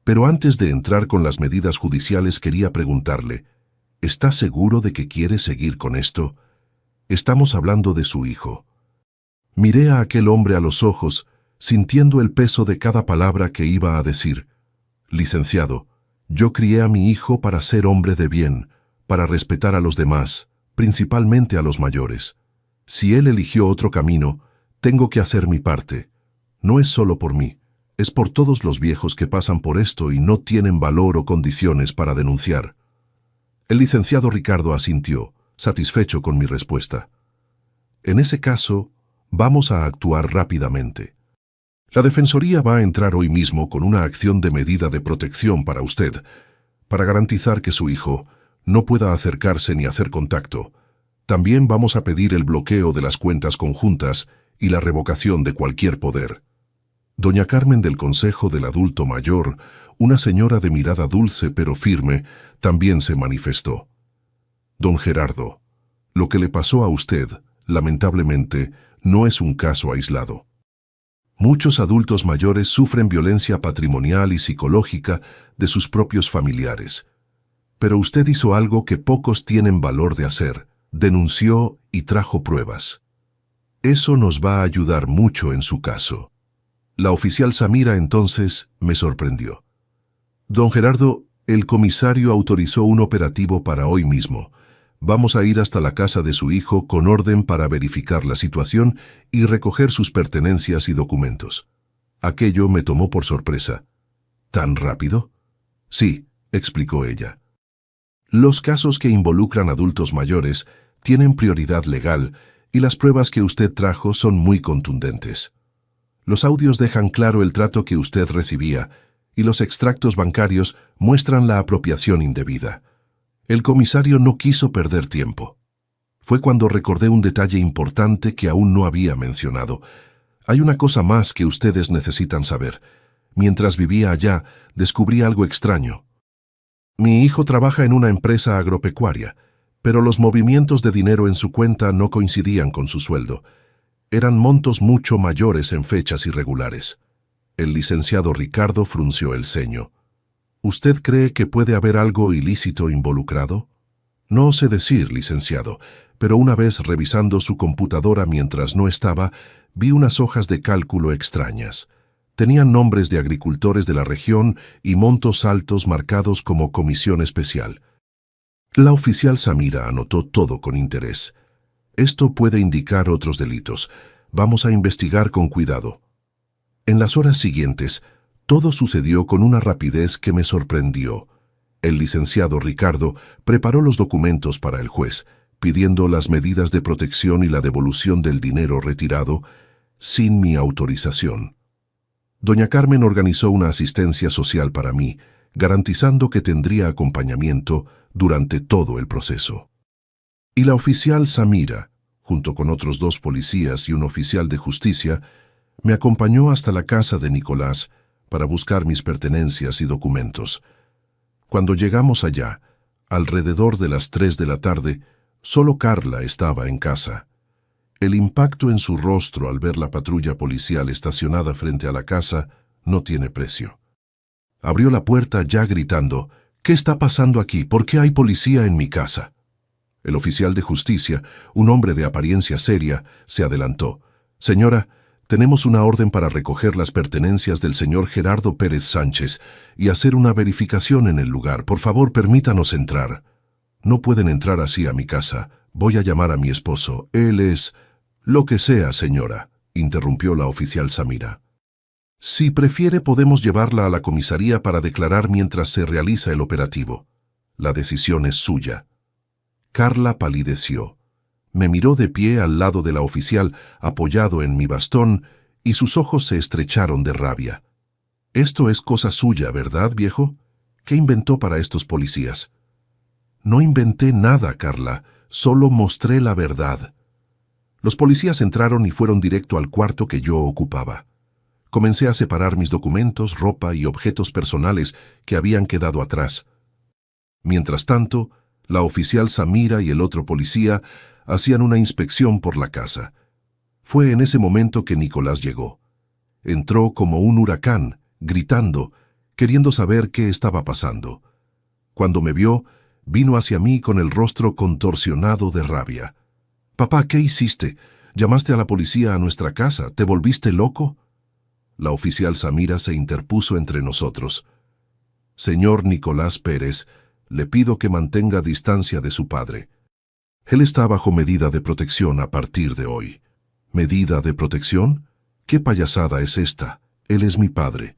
Pero antes de entrar con las medidas judiciales quería preguntarle, ¿está seguro de que quiere seguir con esto? Estamos hablando de su hijo. Miré a aquel hombre a los ojos, sintiendo el peso de cada palabra que iba a decir. Licenciado, yo crié a mi hijo para ser hombre de bien, para respetar a los demás, principalmente a los mayores. Si él eligió otro camino, tengo que hacer mi parte. No es solo por mí, es por todos los viejos que pasan por esto y no tienen valor o condiciones para denunciar. El licenciado Ricardo asintió, satisfecho con mi respuesta. En ese caso, vamos a actuar rápidamente. La Defensoría va a entrar hoy mismo con una acción de medida de protección para usted, para garantizar que su hijo no pueda acercarse ni hacer contacto. También vamos a pedir el bloqueo de las cuentas conjuntas y la revocación de cualquier poder. Doña Carmen del Consejo del Adulto Mayor, una señora de mirada dulce pero firme, también se manifestó. Don Gerardo, lo que le pasó a usted, lamentablemente, no es un caso aislado. Muchos adultos mayores sufren violencia patrimonial y psicológica de sus propios familiares. Pero usted hizo algo que pocos tienen valor de hacer, denunció y trajo pruebas. Eso nos va a ayudar mucho en su caso. La oficial Samira entonces me sorprendió. Don Gerardo, el comisario autorizó un operativo para hoy mismo. Vamos a ir hasta la casa de su hijo con orden para verificar la situación y recoger sus pertenencias y documentos. Aquello me tomó por sorpresa. ¿Tan rápido? Sí, explicó ella. Los casos que involucran adultos mayores tienen prioridad legal y las pruebas que usted trajo son muy contundentes. Los audios dejan claro el trato que usted recibía y los extractos bancarios muestran la apropiación indebida. El comisario no quiso perder tiempo. Fue cuando recordé un detalle importante que aún no había mencionado. Hay una cosa más que ustedes necesitan saber. Mientras vivía allá, descubrí algo extraño. Mi hijo trabaja en una empresa agropecuaria, pero los movimientos de dinero en su cuenta no coincidían con su sueldo. Eran montos mucho mayores en fechas irregulares. El licenciado Ricardo frunció el ceño. ¿Usted cree que puede haber algo ilícito involucrado? No sé decir, licenciado, pero una vez revisando su computadora mientras no estaba, vi unas hojas de cálculo extrañas. Tenían nombres de agricultores de la región y montos altos marcados como comisión especial. La oficial Samira anotó todo con interés. Esto puede indicar otros delitos. Vamos a investigar con cuidado. En las horas siguientes, todo sucedió con una rapidez que me sorprendió. El licenciado Ricardo preparó los documentos para el juez, pidiendo las medidas de protección y la devolución del dinero retirado sin mi autorización. Doña Carmen organizó una asistencia social para mí, garantizando que tendría acompañamiento durante todo el proceso. Y la oficial Samira, junto con otros 2 policías y un oficial de justicia, me acompañó hasta la casa de Nicolás para buscar mis pertenencias y documentos. Cuando llegamos allá, alrededor de las 3 de la tarde, solo Carla estaba en casa. El impacto en su rostro al ver la patrulla policial estacionada frente a la casa no tiene precio. Abrió la puerta ya gritando, «¿Qué está pasando aquí? ¿Por qué hay policía en mi casa?» El oficial de justicia, un hombre de apariencia seria, se adelantó. «Señora, tenemos una orden para recoger las pertenencias del señor Gerardo Pérez Sánchez y hacer una verificación en el lugar. Por favor, permítanos entrar». «No pueden entrar así a mi casa. Voy a llamar a mi esposo. Él es...» «Lo que sea, señora», interrumpió la oficial Samira. «Si prefiere, podemos llevarla a la comisaría para declarar mientras se realiza el operativo. La decisión es suya». Carla palideció. Me miró de pie al lado de la oficial, apoyado en mi bastón, y sus ojos se estrecharon de rabia. «Esto es cosa suya, ¿verdad, viejo? ¿Qué inventó para estos policías?» «No inventé nada, Carla. Solo mostré la verdad». Los policías entraron y fueron directo al cuarto que yo ocupaba. Comencé a separar mis documentos, ropa y objetos personales que habían quedado atrás. Mientras tanto, la oficial Samira y el otro policía hacían una inspección por la casa. Fue en ese momento que Nicolás llegó. Entró como un huracán, gritando, queriendo saber qué estaba pasando. Cuando me vio, vino hacia mí con el rostro contorsionado de rabia. «Papá, ¿qué hiciste? ¿Llamaste a la policía a nuestra casa? ¿Te volviste loco?» La oficial Samira se interpuso entre nosotros. «Señor Nicolás Pérez, le pido que mantenga distancia de su padre. Él está bajo medida de protección a partir de hoy». «¿Medida de protección? ¿Qué payasada es esta? Él es mi padre».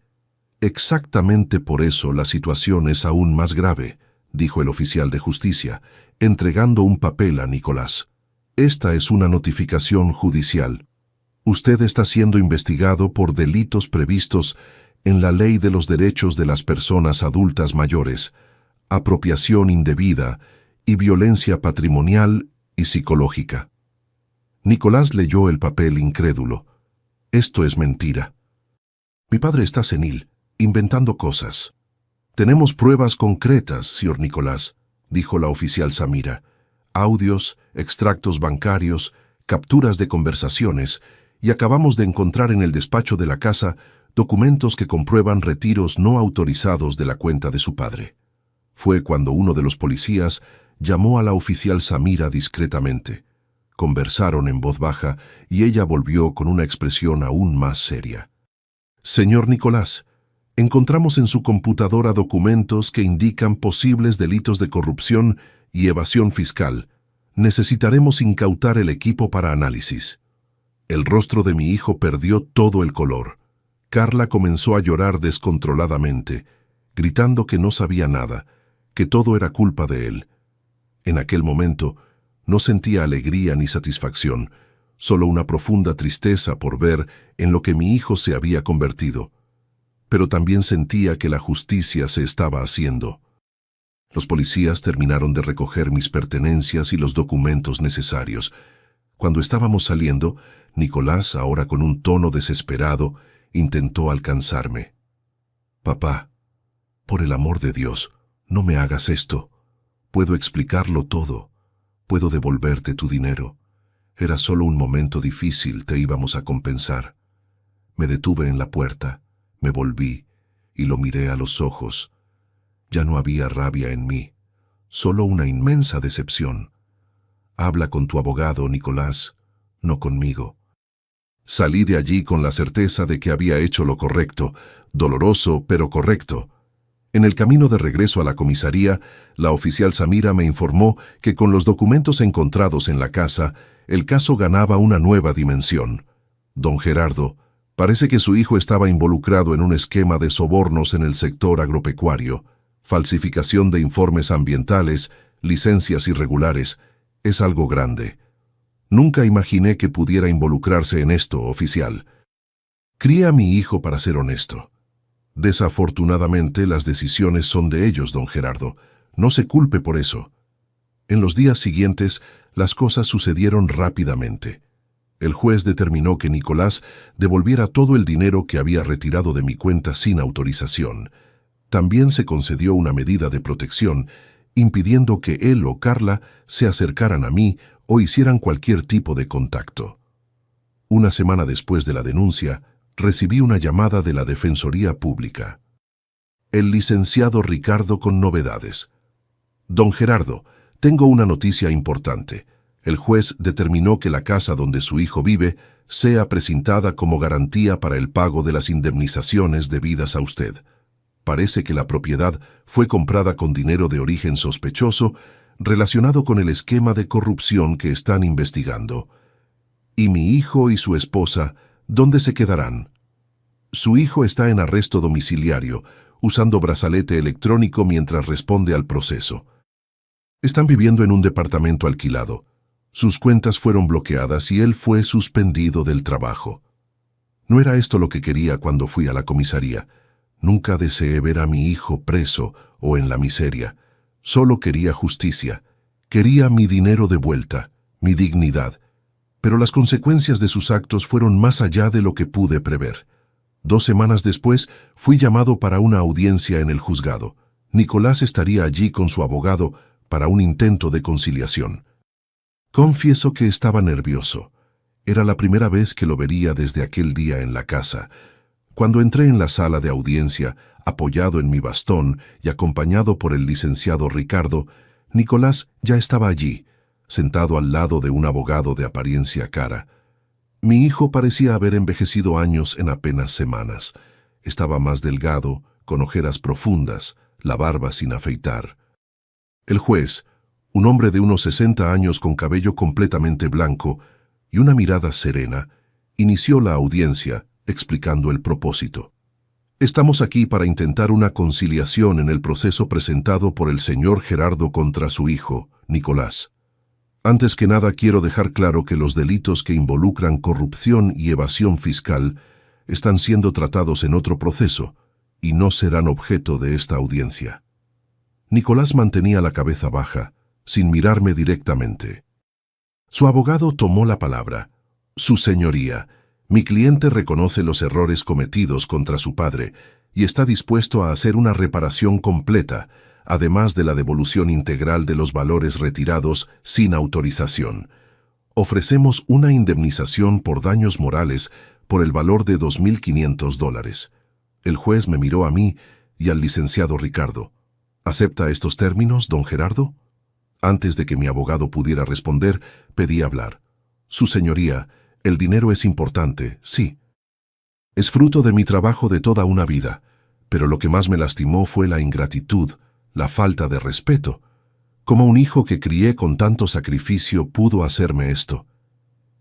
«Exactamente por eso la situación es aún más grave», dijo el oficial de justicia, entregando un papel a Nicolás. «Esta es una notificación judicial. Usted está siendo investigado por delitos previstos en la Ley de los Derechos de las Personas Adultas Mayores, apropiación indebida y violencia patrimonial y psicológica». Nicolás leyó el papel incrédulo. «Esto es mentira». Mi padre está senil, inventando cosas. Tenemos pruebas concretas, señor Nicolás, dijo la oficial Samira. Audios, extractos bancarios, capturas de conversaciones, y acabamos de encontrar en el despacho de la casa documentos que comprueban retiros no autorizados de la cuenta de su padre. Fue cuando uno de los policías llamó a la oficial Samira discretamente. Conversaron en voz baja y ella volvió con una expresión aún más seria. Señor Nicolás, encontramos en su computadora documentos que indican posibles delitos de corrupción y evasión fiscal. Necesitaremos incautar el equipo para análisis. El rostro de mi hijo perdió todo el color. Carla comenzó a llorar descontroladamente, gritando que no sabía nada, que todo era culpa de él. En aquel momento, no sentía alegría ni satisfacción, solo una profunda tristeza por ver en lo que mi hijo se había convertido. Pero también sentía que la justicia se estaba haciendo. Los policías terminaron de recoger mis pertenencias y los documentos necesarios. Cuando estábamos saliendo, Nicolás, ahora con un tono desesperado, intentó alcanzarme. «Papá, por el amor de Dios, no me hagas esto. Puedo explicarlo todo. Puedo devolverte tu dinero. Era solo un momento difícil, te íbamos a compensar». Me detuve en la puerta, me volví y lo miré a los ojos. Ya no había rabia en mí, solo una inmensa decepción. «Habla con tu abogado, Nicolás, no conmigo». Salí de allí con la certeza de que había hecho lo correcto, doloroso pero correcto. En el camino de regreso a la comisaría, la oficial Samira me informó que con los documentos encontrados en la casa, el caso ganaba una nueva dimensión. Don Gerardo, parece que su hijo estaba involucrado en un esquema de sobornos en el sector agropecuario, falsificación de informes ambientales, licencias irregulares. Es algo grande. Nunca imaginé que pudiera involucrarse en esto, oficial. Crié a mi hijo para ser honesto. Desafortunadamente, las decisiones son de ellos, don Gerardo. No se culpe por eso. En los días siguientes, las cosas sucedieron rápidamente. El juez determinó que Nicolás devolviera todo el dinero que había retirado de mi cuenta sin autorización. También se concedió una medida de protección, impidiendo que él o Carla se acercaran a mí o hicieran cualquier tipo de contacto. Una semana después de la denuncia, recibí una llamada de la Defensoría Pública. El licenciado Ricardo con novedades. Don Gerardo, tengo una noticia importante. El juez determinó que la casa donde su hijo vive sea presentada como garantía para el pago de las indemnizaciones debidas a usted. Parece que la propiedad fue comprada con dinero de origen sospechoso relacionado con el esquema de corrupción que están investigando. ¿Y mi hijo y su esposa, dónde se quedarán? Su hijo está en arresto domiciliario, usando brazalete electrónico mientras responde al proceso. Están viviendo en un departamento alquilado. Sus cuentas fueron bloqueadas y él fue suspendido del trabajo. No era esto lo que quería cuando fui a la comisaría. Nunca deseé ver a mi hijo preso o en la miseria. Solo quería justicia. Quería mi dinero de vuelta, mi dignidad. Pero las consecuencias de sus actos fueron más allá de lo que pude prever. 2 semanas después, fui llamado para una audiencia en el juzgado. Nicolás estaría allí con su abogado para un intento de conciliación. Confieso que estaba nervioso. Era la primera vez que lo vería desde aquel día en la casa. Cuando entré en la sala de audiencia, apoyado en mi bastón y acompañado por el licenciado Ricardo, Nicolás ya estaba allí, sentado al lado de un abogado de apariencia cara. Mi hijo parecía haber envejecido años en apenas semanas. Estaba más delgado, con ojeras profundas, la barba sin afeitar. El juez, un hombre de unos 60 años con cabello completamente blanco y una mirada serena, inició la audiencia explicando el propósito. Estamos aquí para intentar una conciliación en el proceso presentado por el señor Gerardo contra su hijo, Nicolás. Antes que nada quiero dejar claro que los delitos que involucran corrupción y evasión fiscal están siendo tratados en otro proceso y no serán objeto de esta audiencia. Nicolás mantenía la cabeza baja, sin mirarme directamente. Su abogado tomó la palabra. Su señoría, Mi cliente reconoce los errores cometidos contra su padre y está dispuesto a hacer una reparación completa, además de la devolución integral de los valores retirados sin autorización. Ofrecemos una indemnización por daños morales por el valor de $2.500. El juez me miró a mí y al licenciado Ricardo. ¿Acepta estos términos, don Gerardo? Antes de que mi abogado pudiera responder, pedí hablar. Su señoría, el dinero es importante, sí. Es fruto de mi trabajo de toda una vida, pero lo que más me lastimó fue la ingratitud, la falta de respeto. Como un hijo que crié con tanto sacrificio pudo hacerme esto.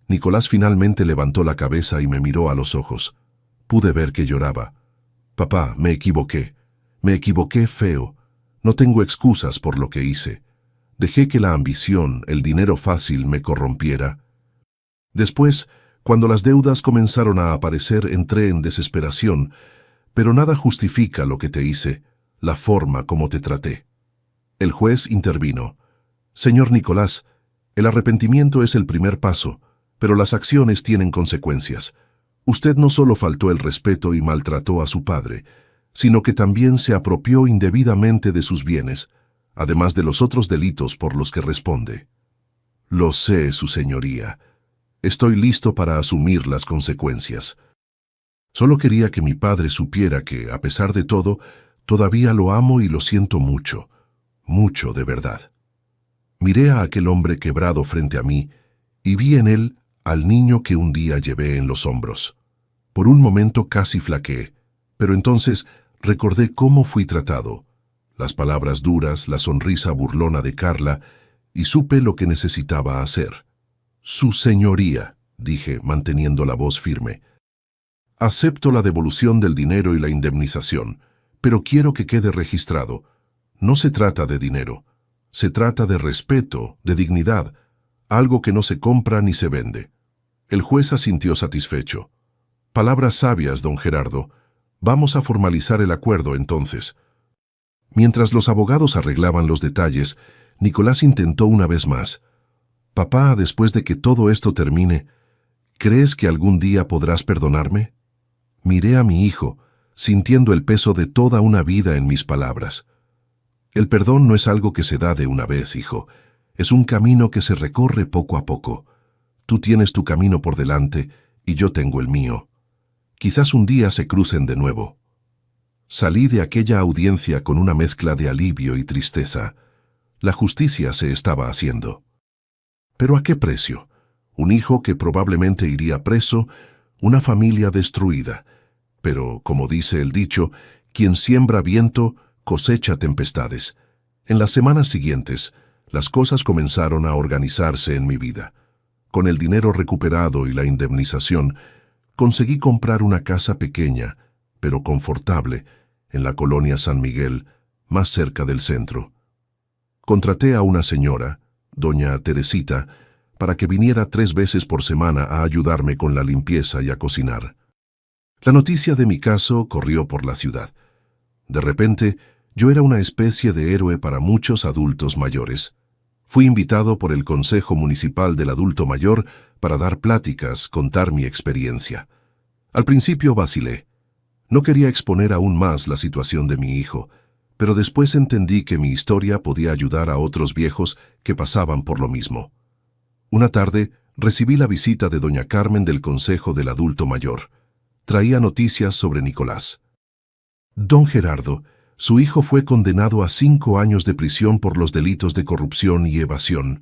Nicolás finalmente levantó la cabeza y me miró a los ojos. Pude ver que lloraba. Papá, me equivoqué. Me equivoqué feo. No tengo excusas por lo que hice. Dejé que la ambición, el dinero fácil, me corrompiera. Después, cuando las deudas comenzaron a aparecer, entré en desesperación, pero nada justifica lo que te hice, la forma como te traté. El juez intervino. Señor Nicolás, el arrepentimiento es el primer paso, pero las acciones tienen consecuencias. Usted no solo faltó el respeto y maltrató a su padre, sino que también se apropió indebidamente de sus bienes, además de los otros delitos por los que responde. Lo sé, su señoría. Estoy listo para asumir las consecuencias. Solo quería que mi padre supiera que, a pesar de todo, todavía lo amo y lo siento mucho, mucho de verdad. Miré a aquel hombre quebrado frente a mí y vi en él al niño que un día llevé en los hombros. Por un momento casi flaqueé, pero entonces recordé cómo fui tratado, las palabras duras, la sonrisa burlona de Carla, y supe lo que necesitaba hacer. Su señoría, dije, manteniendo la voz firme. Acepto la devolución del dinero y la indemnización, pero quiero que quede registrado. No se trata de dinero, se trata de respeto, de dignidad, algo que no se compra ni se vende. El juez asintió satisfecho. Palabras sabias, don Gerardo. Vamos a formalizar el acuerdo entonces. Mientras los abogados arreglaban los detalles, Nicolás intentó una vez más. Papá, después de que todo esto termine, ¿crees que algún día podrás perdonarme? Miré a mi hijo, sintiendo el peso de toda una vida en mis palabras. El perdón no es algo que se da de una vez, hijo. Es un camino que se recorre poco a poco. Tú tienes tu camino por delante y yo tengo el mío. Quizás un día se crucen de nuevo. Salí de aquella audiencia con una mezcla de alivio y tristeza. La justicia se estaba haciendo. ¿Pero a qué precio? Un hijo que probablemente iría preso, una familia destruida. Pero, como dice el dicho, quien siembra viento, cosecha tempestades. En las semanas siguientes, las cosas comenzaron a organizarse en mi vida. Con el dinero recuperado y la indemnización, conseguí comprar una casa pequeña, pero confortable, en la colonia San Miguel, más cerca del centro. Contraté a una señora, doña Teresita, para que viniera 3 veces por semana a ayudarme con la limpieza y a cocinar. La noticia de mi caso corrió por la ciudad. De repente, yo era una especie de héroe para muchos adultos mayores. Fui invitado por el Consejo Municipal del Adulto Mayor para dar pláticas, contar mi experiencia. Al principio vacilé. No quería exponer aún más la situación de mi hijo, pero después entendí que mi historia podía ayudar a otros viejos que pasaban por lo mismo. Una tarde recibí la visita de doña Carmen del Consejo del Adulto Mayor. Traía noticias sobre Nicolás. Don Gerardo, su hijo fue condenado a 5 años de prisión por los delitos de corrupción y evasión.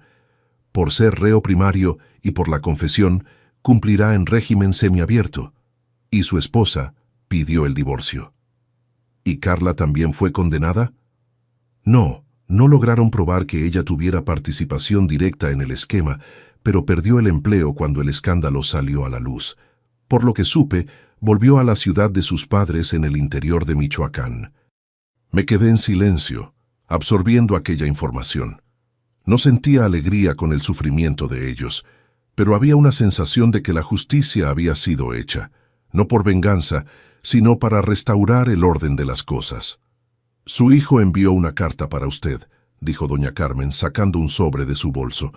Por ser reo primario y por la confesión, cumplirá en régimen semiabierto. Y su esposa pidió el divorcio. ¿Y Carla también fue condenada? No lograron probar que ella tuviera participación directa en el esquema, pero perdió el empleo cuando el escándalo salió a la luz. Por lo que supe, volvió a la ciudad de sus padres en el interior de Michoacán. Me quedé en silencio, absorbiendo aquella información. No sentía alegría con el sufrimiento de ellos, pero había una sensación de que la justicia había sido hecha, no por venganza, sino para restaurar el orden de las cosas. Su hijo envió una carta para usted, dijo doña Carmen, sacando un sobre de su bolso.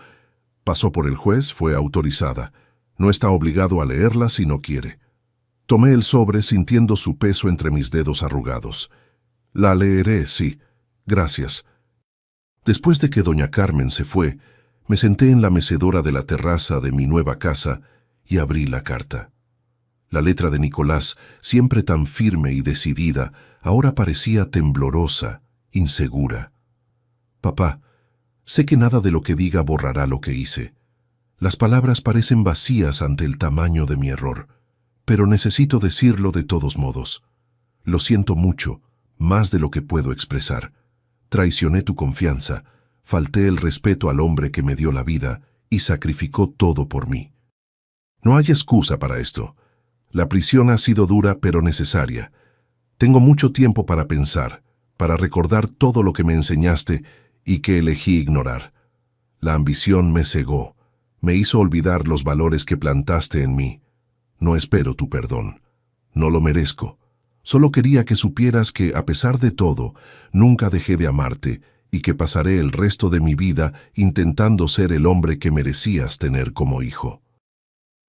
Pasó por el juez, fue autorizada. No está obligado a leerla si no quiere. Tomé el sobre sintiendo su peso entre mis dedos arrugados. La leeré, sí. Gracias. Después de que doña Carmen se fue, me senté en la mecedora de la terraza de mi nueva casa y abrí la carta. La letra de Nicolás, siempre tan firme y decidida, ahora parecía temblorosa, insegura. Papá, sé que nada de lo que diga borrará lo que hice. Las palabras parecen vacías ante el tamaño de mi error, pero necesito decirlo de todos modos. Lo siento mucho, más de lo que puedo expresar. Traicioné tu confianza, falté el respeto al hombre que me dio la vida y sacrificó todo por mí. No hay excusa para esto. La prisión ha sido dura pero necesaria. Tengo mucho tiempo para pensar, para recordar todo lo que me enseñaste y que elegí ignorar. La ambición me cegó, me hizo olvidar los valores que plantaste en mí. No espero tu perdón. No lo merezco. Solo quería que supieras que, a pesar de todo, nunca dejé de amarte y que pasaré el resto de mi vida intentando ser el hombre que merecías tener como hijo.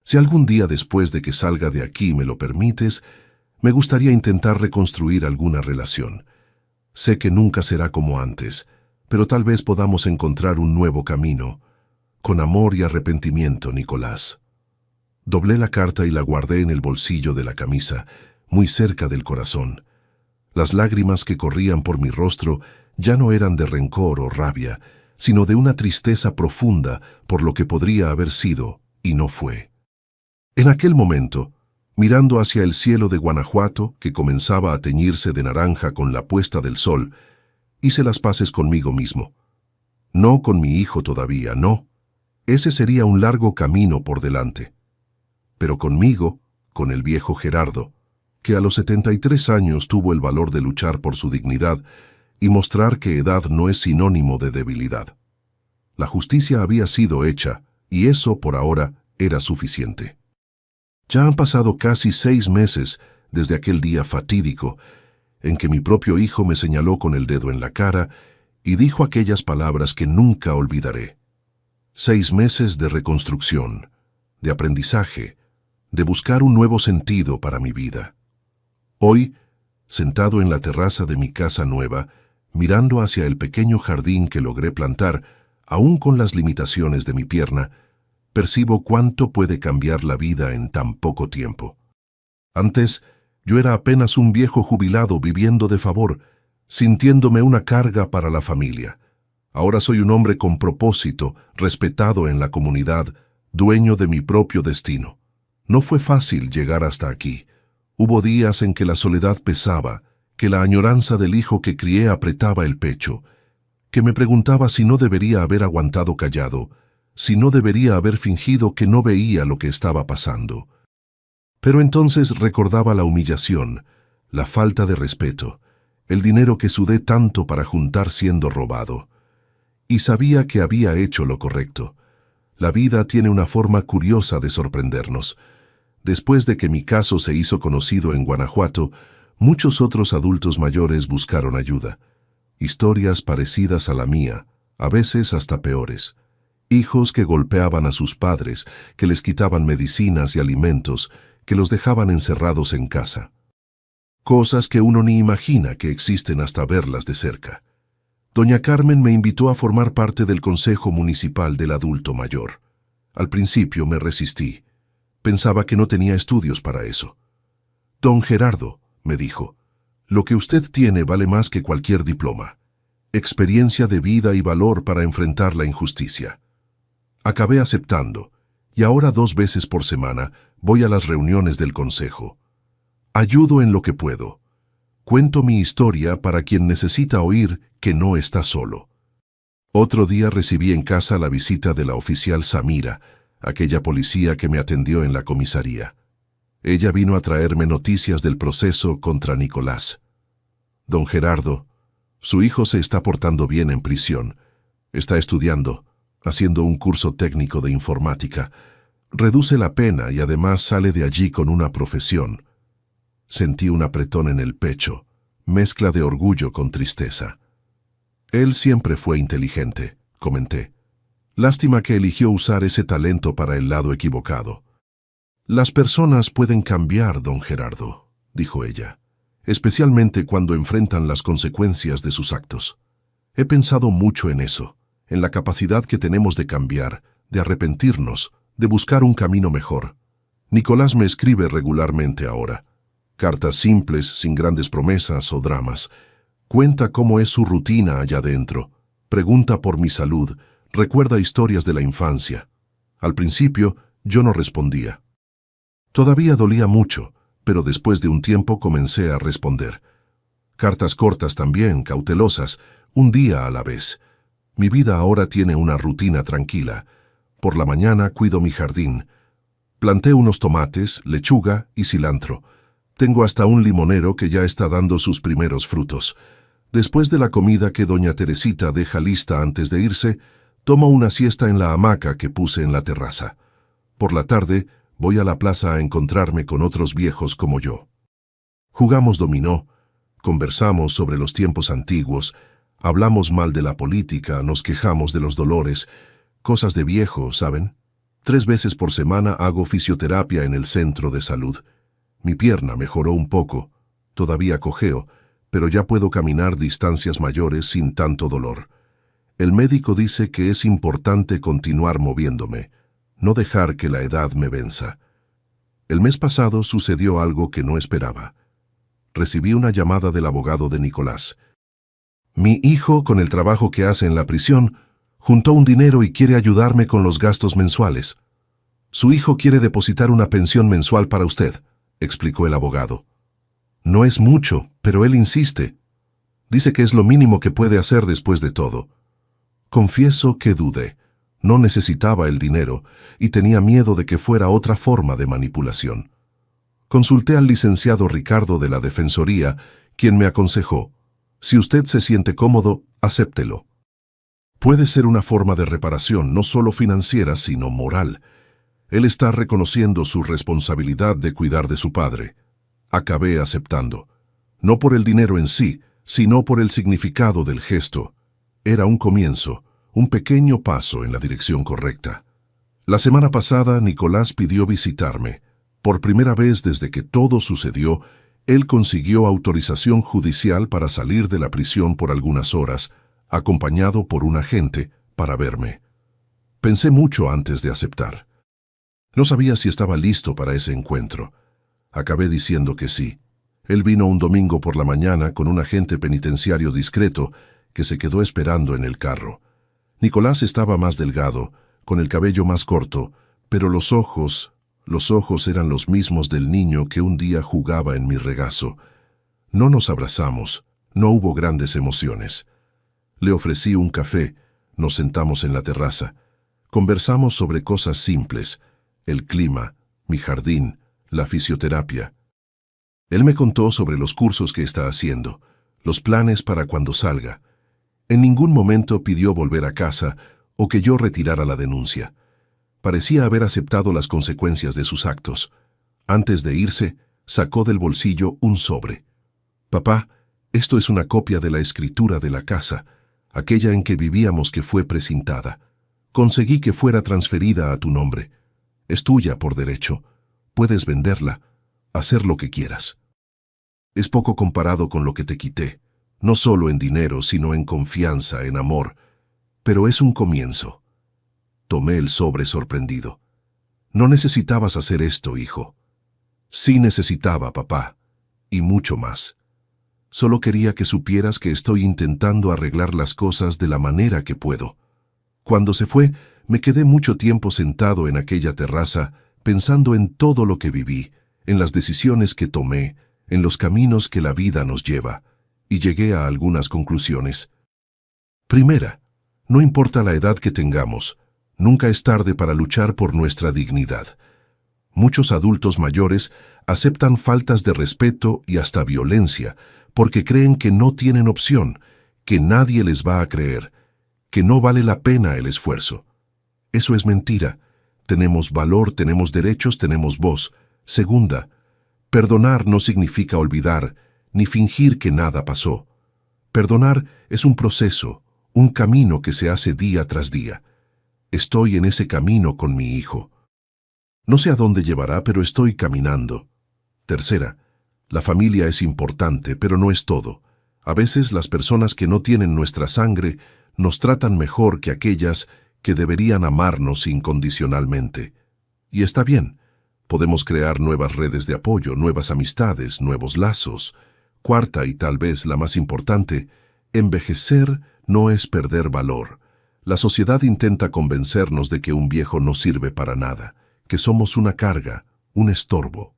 Si algún día después de que salga de aquí me lo permites, me gustaría intentar reconstruir alguna relación. Sé que nunca será como antes, pero tal vez podamos encontrar un nuevo camino. Con amor y arrepentimiento, Nicolás. Doblé la carta y la guardé en el bolsillo de la camisa, muy cerca del corazón. Las lágrimas que corrían por mi rostro ya no eran de rencor o rabia, sino de una tristeza profunda por lo que podría haber sido y no fue. En aquel momento, mirando hacia el cielo de Guanajuato, que comenzaba a teñirse de naranja con la puesta del sol, hice las paces conmigo mismo. No con mi hijo todavía, no. Ese sería un largo camino por delante. Pero conmigo, con el viejo Gerardo, que a los 73 años tuvo el valor de luchar por su dignidad y mostrar que edad no es sinónimo de debilidad. La justicia había sido hecha, y eso, por ahora, era suficiente. Ya han pasado casi 6 meses desde aquel día fatídico en que mi propio hijo me señaló con el dedo en la cara y dijo aquellas palabras que nunca olvidaré. 6 meses de reconstrucción, de aprendizaje, de buscar un nuevo sentido para mi vida. Hoy, sentado en la terraza de mi casa nueva, mirando hacia el pequeño jardín que logré plantar, aún con las limitaciones de mi pierna, percibo cuánto puede cambiar la vida en tan poco tiempo. Antes, yo era apenas un viejo jubilado viviendo de favor, sintiéndome una carga para la familia. Ahora soy un hombre con propósito, respetado en la comunidad, dueño de mi propio destino. No fue fácil llegar hasta aquí. Hubo días en que la soledad pesaba, que la añoranza del hijo que crié apretaba el pecho, que me preguntaba si no debería haber aguantado callado, si no debería haber fingido que no veía lo que estaba pasando. Pero entonces recordaba la humillación, la falta de respeto, el dinero que sudé tanto para juntar siendo robado. Y sabía que había hecho lo correcto. La vida tiene una forma curiosa de sorprendernos. Después de que mi caso se hizo conocido en Guanajuato, muchos otros adultos mayores buscaron ayuda. Historias parecidas a la mía, a veces hasta peores. Hijos que golpeaban a sus padres, que les quitaban medicinas y alimentos, que los dejaban encerrados en casa. Cosas que uno ni imagina que existen hasta verlas de cerca. Doña Carmen me invitó a formar parte del Consejo Municipal del Adulto Mayor. Al principio me resistí. Pensaba que no tenía estudios para eso. Don Gerardo, me dijo, lo que usted tiene vale más que cualquier diploma. Experiencia de vida y valor para enfrentar la injusticia. Acabé aceptando, y ahora 2 veces por semana voy a las reuniones del consejo. Ayudo en lo que puedo. Cuento mi historia para quien necesita oír que no está solo. Otro día recibí en casa la visita de la oficial Samira, aquella policía que me atendió en la comisaría. Ella vino a traerme noticias del proceso contra Nicolás. Don Gerardo, su hijo se está portando bien en prisión. Está estudiando, haciendo un curso técnico de informática. Reduce la pena y además sale de allí con una profesión. Sentí un apretón en el pecho, mezcla de orgullo con tristeza. Él siempre fue inteligente, comenté. Lástima que eligió usar ese talento para el lado equivocado. Las personas pueden cambiar, don Gerardo, dijo ella, especialmente cuando enfrentan las consecuencias de sus actos. He pensado mucho en eso, en la capacidad que tenemos de cambiar, de arrepentirnos, de buscar un camino mejor. Nicolás me escribe regularmente ahora. Cartas simples, sin grandes promesas o dramas. Cuenta cómo es su rutina allá dentro. Pregunta por mi salud. Recuerda historias de la infancia. Al principio, yo no respondía. Todavía dolía mucho, pero después de un tiempo comencé a responder. Cartas cortas también, cautelosas, un día a la vez. Mi vida ahora tiene una rutina tranquila. Por la mañana cuido mi jardín. Planté unos tomates, lechuga y cilantro. Tengo hasta un limonero que ya está dando sus primeros frutos. Después de la comida que doña Teresita deja lista antes de irse, tomo una siesta en la hamaca que puse en la terraza. Por la tarde, voy a la plaza a encontrarme con otros viejos como yo. Jugamos dominó, conversamos sobre los tiempos antiguos, hablamos mal de la política, nos quejamos de los dolores, cosas de viejo, ¿saben? 3 veces por semana hago fisioterapia en el centro de salud. Mi pierna mejoró un poco, todavía cojeo, pero ya puedo caminar distancias mayores sin tanto dolor. El médico dice que es importante continuar moviéndome, no dejar que la edad me venza. El mes pasado sucedió algo que no esperaba. Recibí una llamada del abogado de Nicolás. Mi hijo, con el trabajo que hace en la prisión, juntó un dinero y quiere ayudarme con los gastos mensuales. Su hijo quiere depositar una pensión mensual para usted, explicó el abogado. No es mucho, pero él insiste. Dice que es lo mínimo que puede hacer después de todo. Confieso que dudé. No necesitaba el dinero y tenía miedo de que fuera otra forma de manipulación. Consulté al licenciado Ricardo de la Defensoría, quien me aconsejó: si usted se siente cómodo, acéptelo. Puede ser una forma de reparación no solo financiera, sino moral. Él está reconociendo su responsabilidad de cuidar de su padre. Acabé aceptando. No por el dinero en sí, sino por el significado del gesto. Era un comienzo, un pequeño paso en la dirección correcta. La semana pasada, Nicolás pidió visitarme. Por primera vez desde que todo sucedió, él consiguió autorización judicial para salir de la prisión por algunas horas, acompañado por un agente, para verme. Pensé mucho antes de aceptar. No sabía si estaba listo para ese encuentro. Acabé diciendo que sí. Él vino un domingo por la mañana con un agente penitenciario discreto que se quedó esperando en el carro. Nicolás estaba más delgado, con el cabello más corto, pero los ojos eran los mismos del niño que un día jugaba en mi regazo. No nos abrazamos, no hubo grandes emociones. Le ofrecí un café, nos sentamos en la terraza. Conversamos sobre cosas simples: el clima, mi jardín, la fisioterapia. Él me contó sobre los cursos que está haciendo, los planes para cuando salga. En ningún momento pidió volver a casa o que yo retirara la denuncia. Parecía haber aceptado las consecuencias de sus actos. Antes de irse, sacó del bolsillo un sobre. Papá, esto es una copia de la escritura de la casa, aquella en que vivíamos que fue precintada. Conseguí que fuera transferida a tu nombre. Es tuya por derecho. Puedes venderla, hacer lo que quieras. Es poco comparado con lo que te quité, no solo en dinero, sino en confianza, en amor, pero es un comienzo. Tomé el sobre sorprendido. No necesitabas hacer esto, hijo. Sí necesitaba, papá, y mucho más. Solo quería que supieras que estoy intentando arreglar las cosas de la manera que puedo. Cuando se fue, me quedé mucho tiempo sentado en aquella terraza, pensando en todo lo que viví, en las decisiones que tomé, en los caminos que la vida nos lleva, y llegué a algunas conclusiones. Primera, no importa la edad que tengamos, nunca es tarde para luchar por nuestra dignidad. Muchos adultos mayores aceptan faltas de respeto y hasta violencia porque creen que no tienen opción, que nadie les va a creer, que no vale la pena el esfuerzo. Eso es mentira. Tenemos valor, tenemos derechos, tenemos voz. Segunda, perdonar no significa olvidar, ni fingir que nada pasó. Perdonar es un proceso, un camino que se hace día tras día. Estoy en ese camino con mi hijo. No sé a dónde llevará, pero estoy caminando. Tercera, la familia es importante, pero no es todo. A veces las personas que no tienen nuestra sangre nos tratan mejor que aquellas que deberían amarnos incondicionalmente. Y está bien. Podemos crear nuevas redes de apoyo, nuevas amistades, nuevos lazos. Cuarta y tal vez la más importante, envejecer no es perder valor. La sociedad intenta convencernos de que un viejo no sirve para nada, que somos una carga, un estorbo.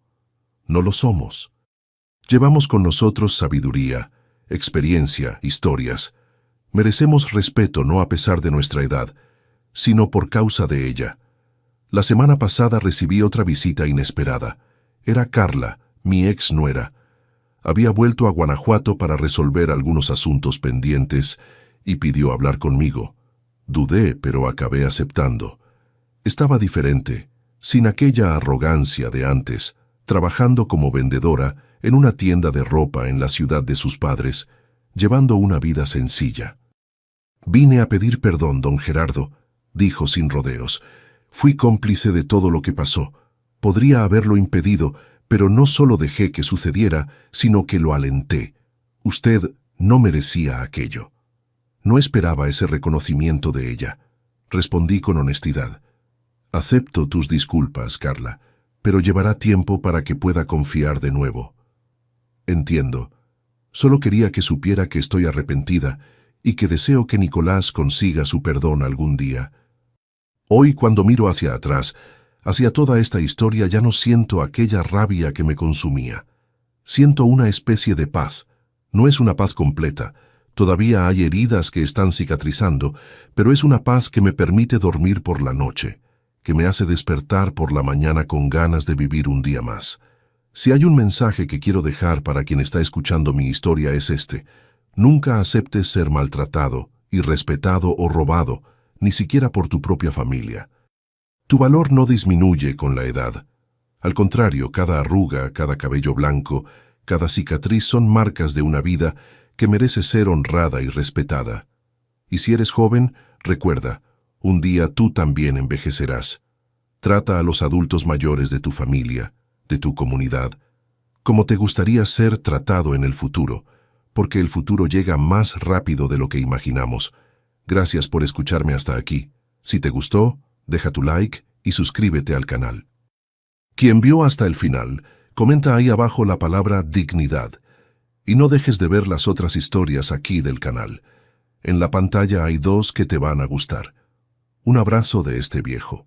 No lo somos. Llevamos con nosotros sabiduría, experiencia, historias. Merecemos respeto no a pesar de nuestra edad, sino por causa de ella. La semana pasada recibí otra visita inesperada. Era Carla, mi ex nuera. Había vuelto a Guanajuato para resolver algunos asuntos pendientes y pidió hablar conmigo. Dudé, pero acabé aceptando. Estaba diferente, sin aquella arrogancia de antes, trabajando como vendedora en una tienda de ropa en la ciudad de sus padres, llevando una vida sencilla. «Vine a pedir perdón, don Gerardo», dijo sin rodeos. «Fui cómplice de todo lo que pasó. Podría haberlo impedido, pero no solo dejé que sucediera, sino que lo alenté. Usted no merecía aquello». No esperaba ese reconocimiento de ella. Respondí con honestidad. «Acepto tus disculpas, Carla, pero llevará tiempo para que pueda confiar de nuevo». «Entiendo. Solo quería que supiera que estoy arrepentida y que deseo que Nicolás consiga su perdón algún día». Hoy, cuando miro hacia atrás, hacia toda esta historia, ya no siento aquella rabia que me consumía. Siento una especie de paz. No es una paz completa. Todavía hay heridas que están cicatrizando, pero es una paz que me permite dormir por la noche, que me hace despertar por la mañana con ganas de vivir un día más. Si hay un mensaje que quiero dejar para quien está escuchando mi historia es este: nunca aceptes ser maltratado, irrespetado o robado, ni siquiera por tu propia familia. Tu valor no disminuye con la edad. Al contrario, cada arruga, cada cabello blanco, cada cicatriz son marcas de una vida que merece ser honrada y respetada. Y si eres joven, recuerda, un día tú también envejecerás. Trata a los adultos mayores de tu familia, de tu comunidad, como te gustaría ser tratado en el futuro, porque el futuro llega más rápido de lo que imaginamos. Gracias por escucharme hasta aquí. Si te gustó, deja tu like y suscríbete al canal. Quien vio hasta el final, comenta ahí abajo la palabra dignidad. Y no dejes de ver las otras historias aquí del canal. En la pantalla hay 2 que te van a gustar. Un abrazo de este viejo.